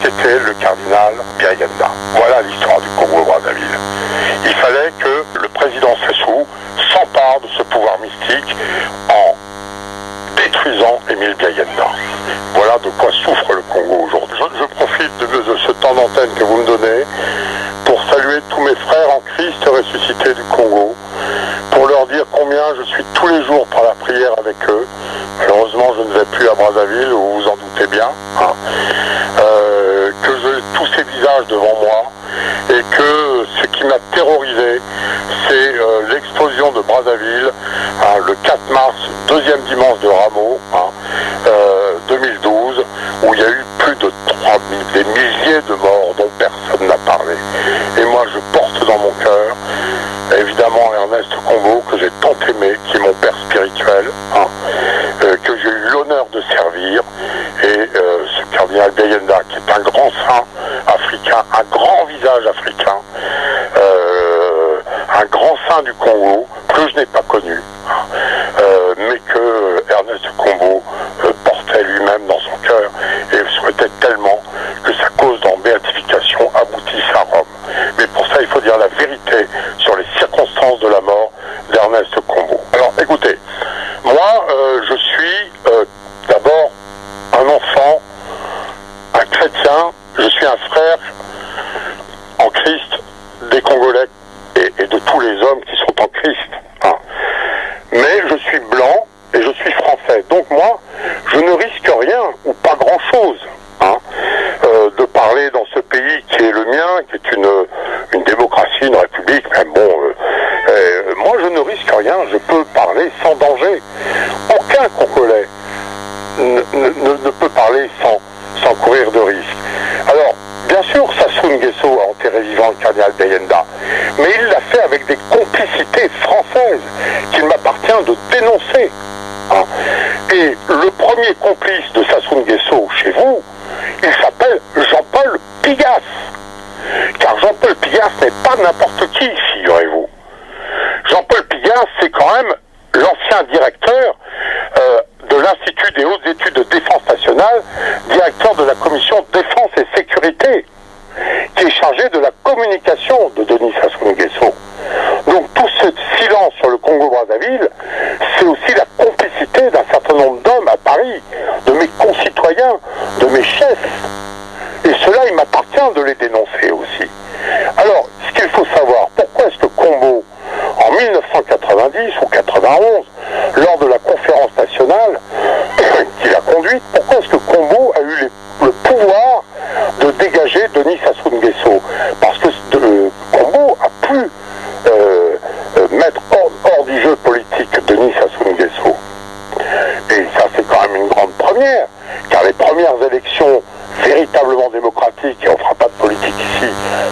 Speaker 3: qui était le cardinal Biayenda. Voilà l'histoire du Congo-Brazzaville. Il fallait que le président Sassou s'empare de ce pouvoir mystique en détruisant Émile Biayenda. Voilà de quoi souffre le Congo aujourd'hui. Je profite de ce temps d'antenne que vous me donnez pour saluer tous mes frères en Christ ressuscités du Congo, pour leur dire combien je suis tous les jours par la prière avec eux. Malheureusement, je ne vais plus à Brazzaville, vous vous en doutez bien, que j'ai tous ces visages devant moi, et que ce qui m'a terrorisé, c'est l'explosion de Brazzaville, le 4 mars, deuxième dimanche de Rameau, 2012, où il y a eu plus de des milliers de morts dont personne n'a parlé. Et moi, je porte dans mon cœur, évidemment, Ernest Combeau, que j'ai tant aimé, qui est mon père spirituel, que j'ai eu l'honneur de servir, et ce cardinal Biayenda, qui est un grand saint africain, un grand visage africain, un grand saint du Congo, que je n'ai pas connu, mais que Ernest Combeau portait lui-même dans son cœur, et souhaitait tellement que sa cause en béatification aboutisse à Rome. Mais pour ça, il faut dire la vérité sur les circonstances de la mort d'Ernest Combeau. Alors, écoutez, moi, je suis d'abord un enfant, un chrétien, je suis un frère en Christ des Congolais et de tous les hommes qui sont en Christ. Mais je suis blanc et je suis français. Donc moi, je ne risque rien ou pas grand-chose de parler dans ce pays qui est le mien, qui est une démocratie, une république. Mais bon, moi je ne risque rien, je peux parler sans danger. Aucun Congolais ne peut parler sans courir de risque. Alors, bien sûr, Sassou Nguesso a enterré vivant le cardinal Biayenda, mais il l'a fait avec des complicités françaises qu'il m'appartient de dénoncer. Et le premier complice de Sassou Nguesso chez vous, il s'appelle Piguin, ce n'est pas n'importe qui, figurez-vous. Jean-Paul Piguin, c'est quand même l'ancien directeur de l'Institut des hautes études de défense nationale, directeur de la commission défense et sécurité, qui est chargé de la communication de Denis Sassou Nguesso. Donc tout ce silence sur le Congo-Brazzaville, c'est aussi la complicité d'un certain nombre d'hommes à Paris, de mes concitoyens, de mes chefs. Et cela, il m'appartient de les dénoncer aussi. Alors, ce qu'il faut savoir, pourquoi est-ce que Kombo, en 1990 ou 91, lors de la conférence nationale qu'il a conduite, pourquoi est-ce que Kombo a eu le pouvoir de dégager Denis Sassou Nguesso? Parce que Kombo a pu mettre hors du jeu politique Denis Sassou Nguesso. Et ça, c'est quand même une grande première, car les premières élections véritablement démocratiques, et on ne fera pas de politique ici,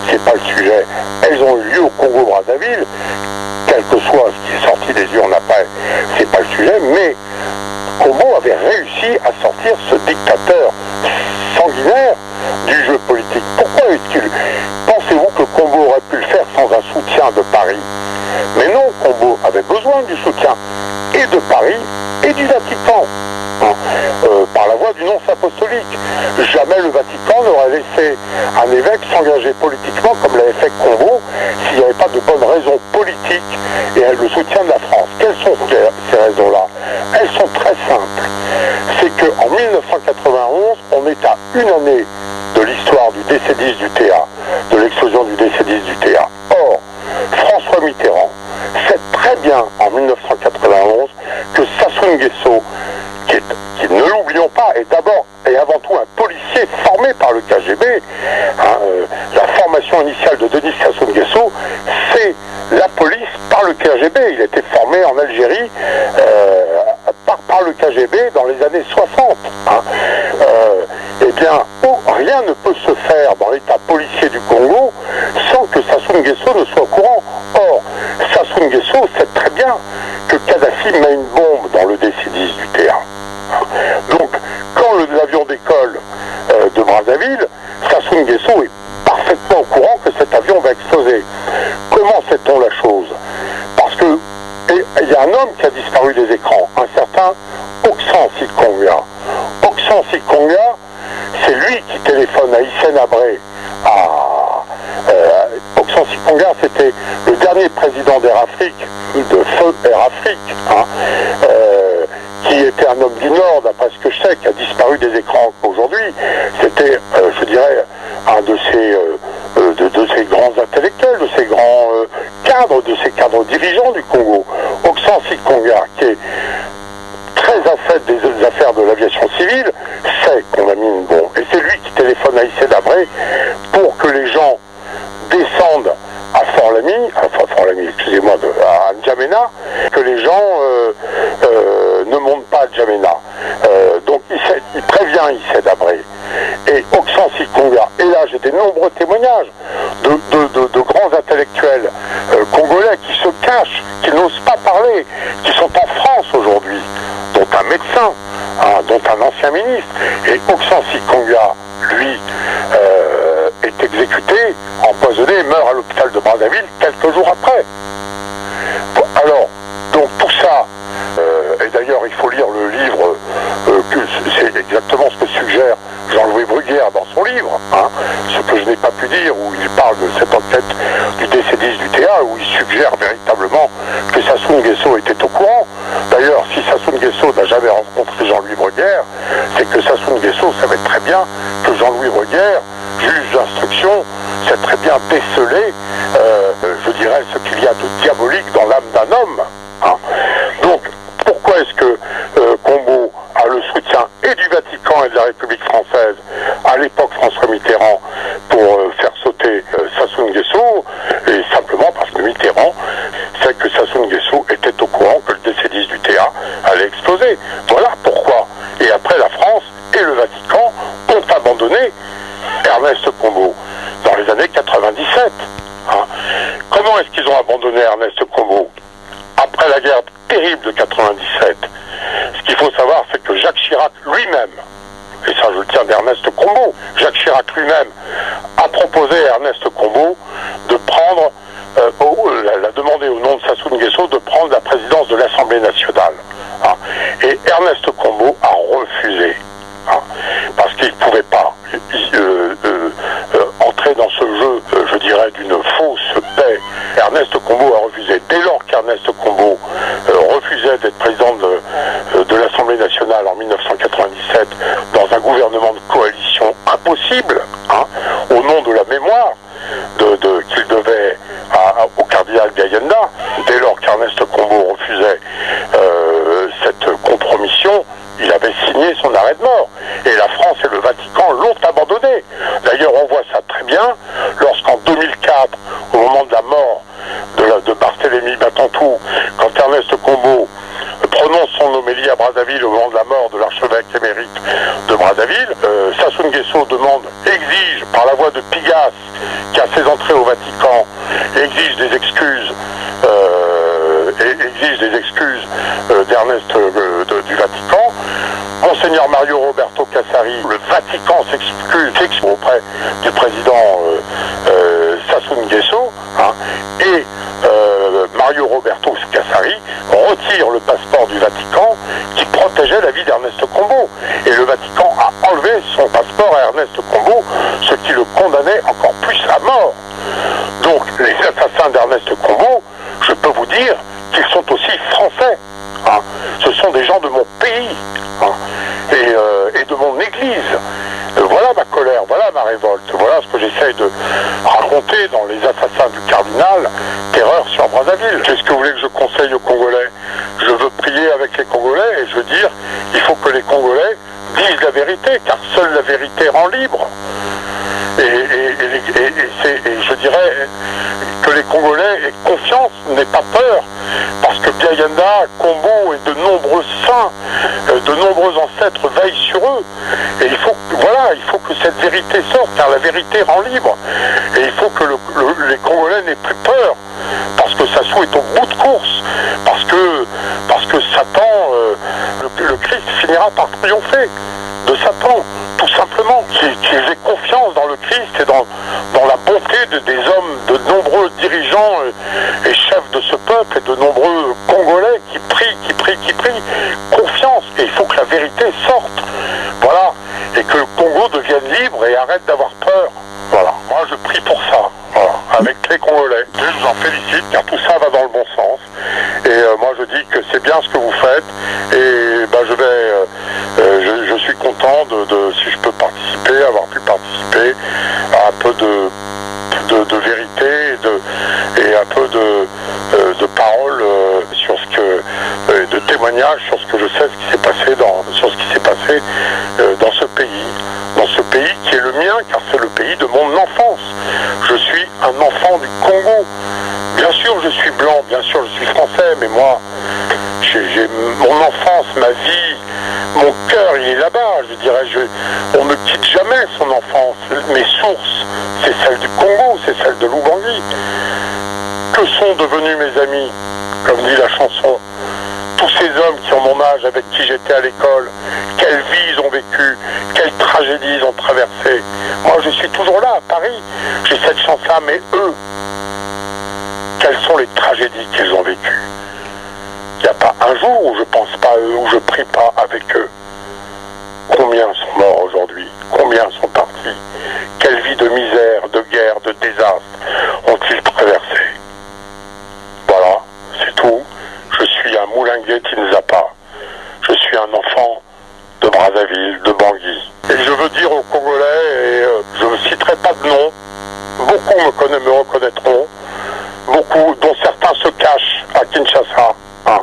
Speaker 3: c'est pas le sujet, elles ont eu lieu au Congo-Brazzaville, quel que soit ce qui est sorti des urnes après, c'est pas le sujet, mais Kombo avait réussi à sortir ce dictateur sanguinaire du jeu politique. Pourquoi est-il? Pensez-vous que Kombo aurait pu le faire sans un soutien de Paris? Mais non, Kombo avait besoin du soutien et de Paris et du Vatican. Par la voie du nonce apostolique. Jamais le Vatican n'aurait laissé un évêque s'engager politiquement comme l'avait fait Kombo s'il n'y avait pas de bonnes raisons politiques et le soutien de la France. Quelles sont ces raisons-là? Elles sont très simples. C'est qu'en 1991, on est à une année de l'histoire du DC-10 du TA, de l'explosion du DC-10 du TA. Or, François Mitterrand sait très bien en 1991 que Sassou Nguesso, qui ne l'oublions pas, est d'abord et avant tout un policier formé par le KGB. La formation initiale de Denis Sassou Nguesso, c'est la police par le KGB. Il a été formé en Algérie par le KGB dans les années 60. Eh bien, rien ne peut se faire dans l'état policier du Congo sans que Sassou Nguesso ne soit au courant. Or, Sassou Nguesso sait très bien que Kadhafi met une bombe dans le DC-10 du TA. Donc, quand l'avion décolle de Brazzaville, Sassou Nguesso est parfaitement au courant que cet avion va exploser. Comment sait-on la chose? Parce que il y a un homme qui a disparu des écrans, un certain Oksan Sikonga. Oksan Sikonga, c'est lui qui téléphone à Hissène Habré. Oksan Sikonga, c'était le dernier président d'Air Afrique, de Feu Air Afrique, qui était un homme du Nord, d'après ce que je sais, qui a disparu des écrans aujourd'hui. C'était, je dirais, un de ces grands intellectuels, de ces grands cadres, de ces cadres dirigeants du Congo. Oksan Sikonga, qui est très à fait des affaires de l'aviation civile, sait qu'on a mis une bombe. Et c'est lui qui téléphone à Hissène Habré pour que les gens descendent à excusez-moi, à N'Djamena, que les gens ne montent pas à N'Djamena. Donc il prévient Hissène Habré. Et Oksan Sikonga, et là j'ai des nombreux témoignages de grands intellectuels congolais qui se cachent, qui n'osent pas parler, qui sont en France aujourd'hui, dont un médecin, dont un ancien ministre. Et Oksan Sikonga, lui, est exécuté, empoisonné et meurt à l'hôpital de Brazzaville quelques jours après. Alors, donc tout ça, et d'ailleurs il faut lire le livre, c'est exactement ce que suggère Jean-Louis Bruguière dans son livre, ce que je n'ai pas pu dire, où il parle de cette enquête du DC-10 du TA, où il suggère véritablement que Sassou Nguesso était au courant. D'ailleurs, si Sassou Nguesso n'a jamais rencontré Jean-Louis Bruguière, c'est que Sassou Nguesso savait très bien que Jean-Louis Bruguière, juge d'instruction, sait très bien déceler, je dirais, ce qu'il y a de diabolique dans l'âme d'un homme. Donc, pourquoi est-ce que Kombo a le soutien et du Vatican et de la République française, à l'époque François Mitterrand, pour faire sauter Sassou Nguesso? Et simplement parce que Mitterrand sait que Sassou Nguesso était au courant que le DC-10 du TA allait exploser. Voilà pourquoi. Et après, la France et le Vatican ont abandonné Ernest Kombo dans les années 97. Comment est-ce qu'ils ont abandonné Ernest Kombo? Après la guerre terrible de 97, ce qu'il faut savoir, c'est que Jacques Chirac lui-même, et ça je le tiens d'Ernest Combeau. Jacques Chirac lui-même a proposé à Ernest Combeau de prendre, l'a demandé au nom de Sassou Nguesso de prendre la présidence de l'Assemblée nationale. Hein. Et Ernest Combeau a refusé, hein, parce qu'il ne pouvait pas entrer dans ce jeu, je dirais, d'une fausse paix. Ernest Combeau a refusé. Dès lors qu'Ernest Combeau refusait d'être président de l'Assemblée nationale en 1997 dans un gouvernement de coalition impossible, hein, au nom de la mémoire qu'il devait au cardinal Gayenda, dès lors qu'Ernest Combeau refusait cette compromission, il avait signé son arrêt de mort. Et la France et le Vatican l'ont abandonné. D'ailleurs, on voit ça très bien lorsqu'en 2004, au moment de la mort de Barthélemy Batantou, quand Ernest Combeau prononce son homélie à Brazzaville au moment de la mort de l'archevêque émérite de Brazzaville, Sassou Nguesso exige par la voix de Pigasse, qui a ses entrées au Vatican, exige des excuses d'Ernest du Vatican. Monseigneur Mario Roberto Cassari, le Vatican s'excuse auprès du président Sassou Nguesso, hein, et Mario Roberto Cassari retire le passeport du Vatican qui protégeait la vie d'Ernest Combeau. Et le Vatican a enlevé son passeport à Ernest Combeau, ce qui le condamnait encore plus à mort. Donc les assassins d'Ernest Combeau, je peux vous dire qu'ils sont aussi français. Hein. Ce sont des gens de mon pays, hein, et de mon église. Voilà ma colère, voilà ma révolte, voilà ce que j'essaye de raconter dans Les Assassins du Cardinal, Terreur sur Brazzaville. Qu'est-ce que vous voulez que je conseille aux Congolais? Je veux prier avec les Congolais et je veux dire, il faut que les Congolais disent la vérité, car seule la vérité rend libre. Et je dirais que les Congolais aient confiance, n'aient pas peur, parce que Biayanda, Combo et de nombreux saints, de nombreux ancêtres veillent sur eux. Et il faut que cette vérité sorte, car la vérité rend libre. Et il faut que les Congolais n'aient plus peur, parce que Sassou est au bout de course, parce que Satan, le Christ finira par triompher de Satan, tout simplement. Qu'ils aient confiance dans le Christ et dans la bonté des hommes, de nombreux dirigeants et chefs de ce peuple et de nombreux Congolais qui prient. Confiance. Et il faut que la vérité sorte. Voilà. Et que le Congo devienne libre et arrête d'avoir peur. Voilà. Moi, je prie pour ça. Voilà. Avec les Congolais. Je vous en félicite, car tout ça va dans le bon sens. Et moi, je dis que c'est bien ce que vous faites. Et je suis content si je peux avoir pu participer à un peu de vérité et un peu de parole sur de témoignages sur ce que je sais, ce qui s'est passé dans ce pays qui est le mien, car c'est le pays de mon enfance. Je suis un enfant du Congo. Bien sûr, je suis blanc, bien sûr, je suis français, mais moi, j'ai mon enfance, ma vie, mon cœur, il est là-bas. Je dirais, on ne quitte jamais son enfance. Mes sources, c'est celle du Congo, c'est celle de l'Oubangui. Que sont devenus mes amis, comme dit la chanson? Tous ces hommes qui ont mon âge, avec qui j'étais à l'école, quelles vies ils ont vécues, quelles tragédies ils ont traversées. Moi, je suis toujours là, à Paris. J'ai cette chance-là, mais eux, quelles sont les tragédies qu'ils ont vécues? Il n'y a pas un jour où je pense pas à eux, où je prie pas avec eux. Combien sont morts aujourd'hui? Combien sont partis? Quelle vie de misère, de guerre, de désastre ont-ils traversé? Voilà, c'est tout. Je suis un Moulinguet Tinzapa. Je suis un enfant de Brazzaville, de Bangui. Et je veux dire aux Congolais, et je ne citerai pas de nom, beaucoup me reconnaîtront, beaucoup, dont certains se cachent à Kinshasa, hein,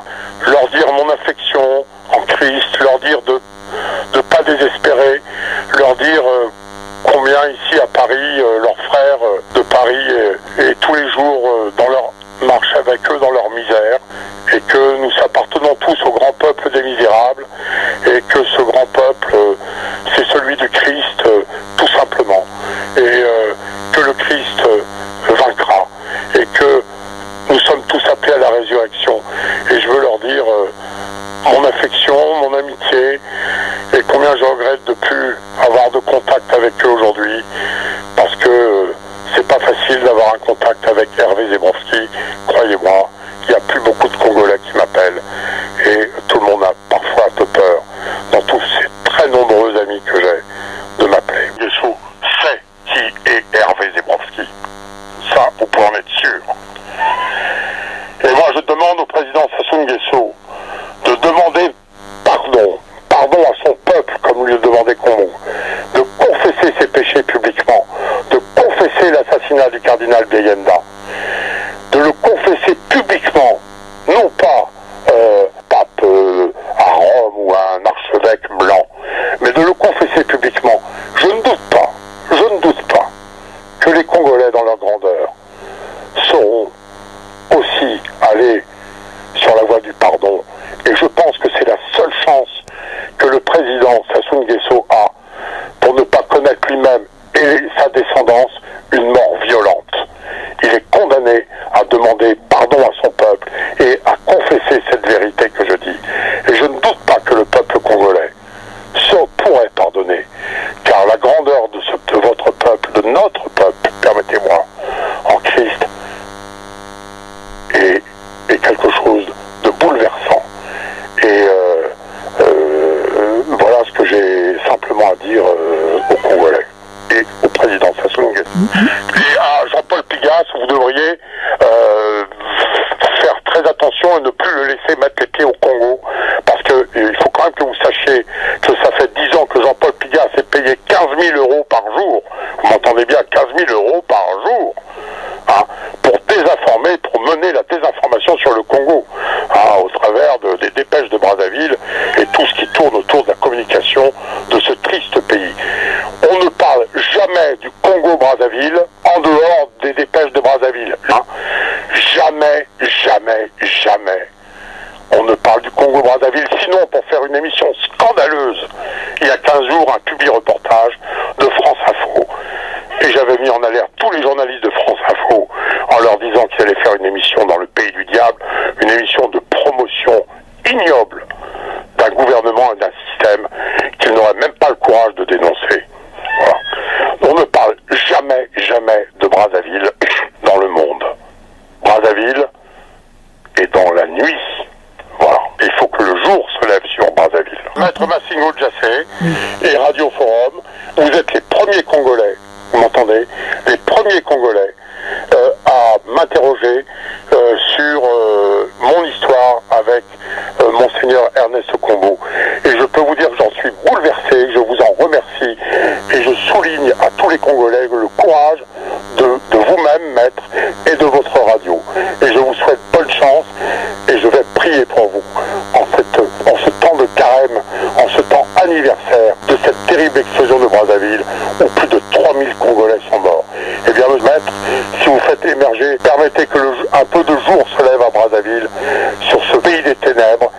Speaker 3: leur dire mon affection en Christ, leur dire de ne pas désespérer, leur dire combien ici à Paris, leurs frères de Paris et tous les jours dans leur marche avec eux dans leur misère, et que nous appartenons tous au grand peuple des misérables, et que ce grand peuple, c'est celui du Christ, tout simplement, et que le Christ vaincra, et que nous sommes tous appelés à la résurrection. Et je veux leur dire mon affection, mon amitié, et combien je regrette de plus un contact avec Hervé Zebrowski, croyez-moi, il n'y a plus beaucoup de Congolais qui m'appellent. Et tout le monde a parfois un peu peur, dans tous ces très nombreux amis que j'ai, de m'appeler. Nguesso sait qui est Hervé Zebrowski. Ça, vous pouvez en être sûr. Et moi, je demande au président Sassou Nguesso de demander pardon à son peuple, comme lui le demandait Congo, de confesser ses péchés publiquement, de confesser l'assassinat du cardinal Biayenda, de le confesser publiquement, non pas pape à Rome ou un archevêque blanc, mais de le confesser publiquement. Je ne doute pas que les Congolais, dans leur grandeur, sauront aussi aller sur la voie du pardon. Et je pense que c'est la seule chance que le président Sassou Nguesso a pour ne pas connaître lui-même et sa descendance une mort violente. Il est condamné à demander pardon à son peuple et à confesser cette vérité que je dis. Et je ne doute pas que le peuple congolais pourrait pardonner, car la grandeur de votre peuple, de notre peuple, permettez-moi, en Christ, est quelque chose de bouleversant. Et voilà ce que j'ai simplement à dire aux Congolais et au président Sassou Nguesso. Et à Jean-Paul Pigas, vous devriez faire très attention et ne plus le laisser mettre les pieds au Congo, parce que il faut quand même que vous sachiez que ça fait 10 ans que Jean-Paul Pigas est payé 15 000 euros par jour. Vous m'entendez bien, 15 000 euros par jour, hein, pour désinformer, pour mener la désinformation sur le Congo, hein, au travers des dépêches de Brazzaville et tout ce qui tourne autour de la communication de ce triste pays. On ne parle jamais du Congo-Brazzaville en dehors des dépêches de Brazzaville. Hein. Jamais. On ne parle du Congo-Brazzaville, sinon pour faire une émission scandaleuse. Il y a 15 jours, un publi-reportage de France Info. Et j'avais mis en alerte tous les journalistes de France Info en leur disant qu'ils allaient faire une émission dans le pays du diable, une émission de promotion ignoble d'un gouvernement et d'un système qu'ils n'auraient même pas le courage de dénoncer. Voilà. On ne parle jamais de Brazzaville dans le monde. Brazzaville est dans la nuit. Voilà. Il faut que le jour se lève sur Brazzaville. Maître Massingo Djassé et Radio Forum, vous êtes les premiers Congolais, vous m'entendez, les premiers Congolais à m'interroger sur mon histoire avec Monseigneur Ernest Combo. Et je peux vous dire que j'en suis bouleversé, je vous en remercie, et je souligne à tous les Congolais le courage de vous-même, maître, et de votre radio. Et je vous souhaite bonne chance, et je vais prier pour vous en ce temps de carême, en ce temps anniversaire de cette terrible explosion de Brazzaville, où plus de 3000 Congolais sont morts. Eh bien, maître, si vous faites émerger, permettez que un peu de jour se lève à Brazzaville, sur ce pays des ténèbres,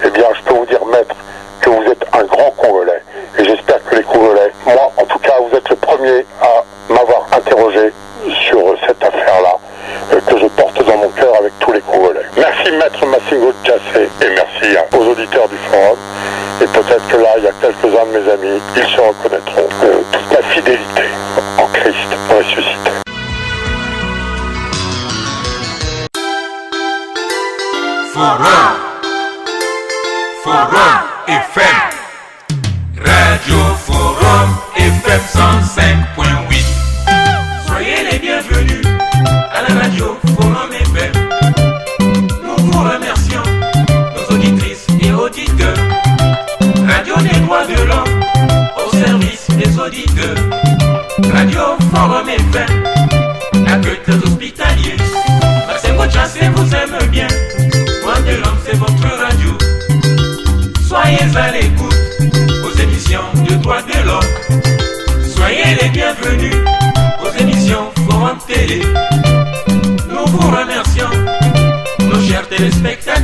Speaker 3: eh bien, je peux vous dire, maître, que vous êtes un grand Congolais. Et j'espère que les Congolais, moi, en tout cas, vous êtes le premier à m'avoir interrogé sur cette affaire-là, que je porte dans mon cœur avec tous les Congolais. Merci, maître Massingo Djassé, et merci aux auditeurs du forum. Et peut-être que là, il y a quelques-uns de mes amis, ils se reconnaîtront. Toute ma fidélité en Christ ressuscité.
Speaker 11: Forum FM, Radio Forum FM 105.8. Soyez les bienvenus à la Radio Forum FM. Nous vous remercions, nos auditrices et auditeurs. Radio des droits de l'homme au service des auditeurs. Radio Forum FM, accueil des hospitaliers. Massingo Djassé vous aime bien. Droits de l'homme, c'est votre radio. Soyez à l'écoute aux émissions de droits de l'homme. Soyez les bienvenus aux émissions Forum Télé. Nous vous remercions, nos chers téléspectateurs.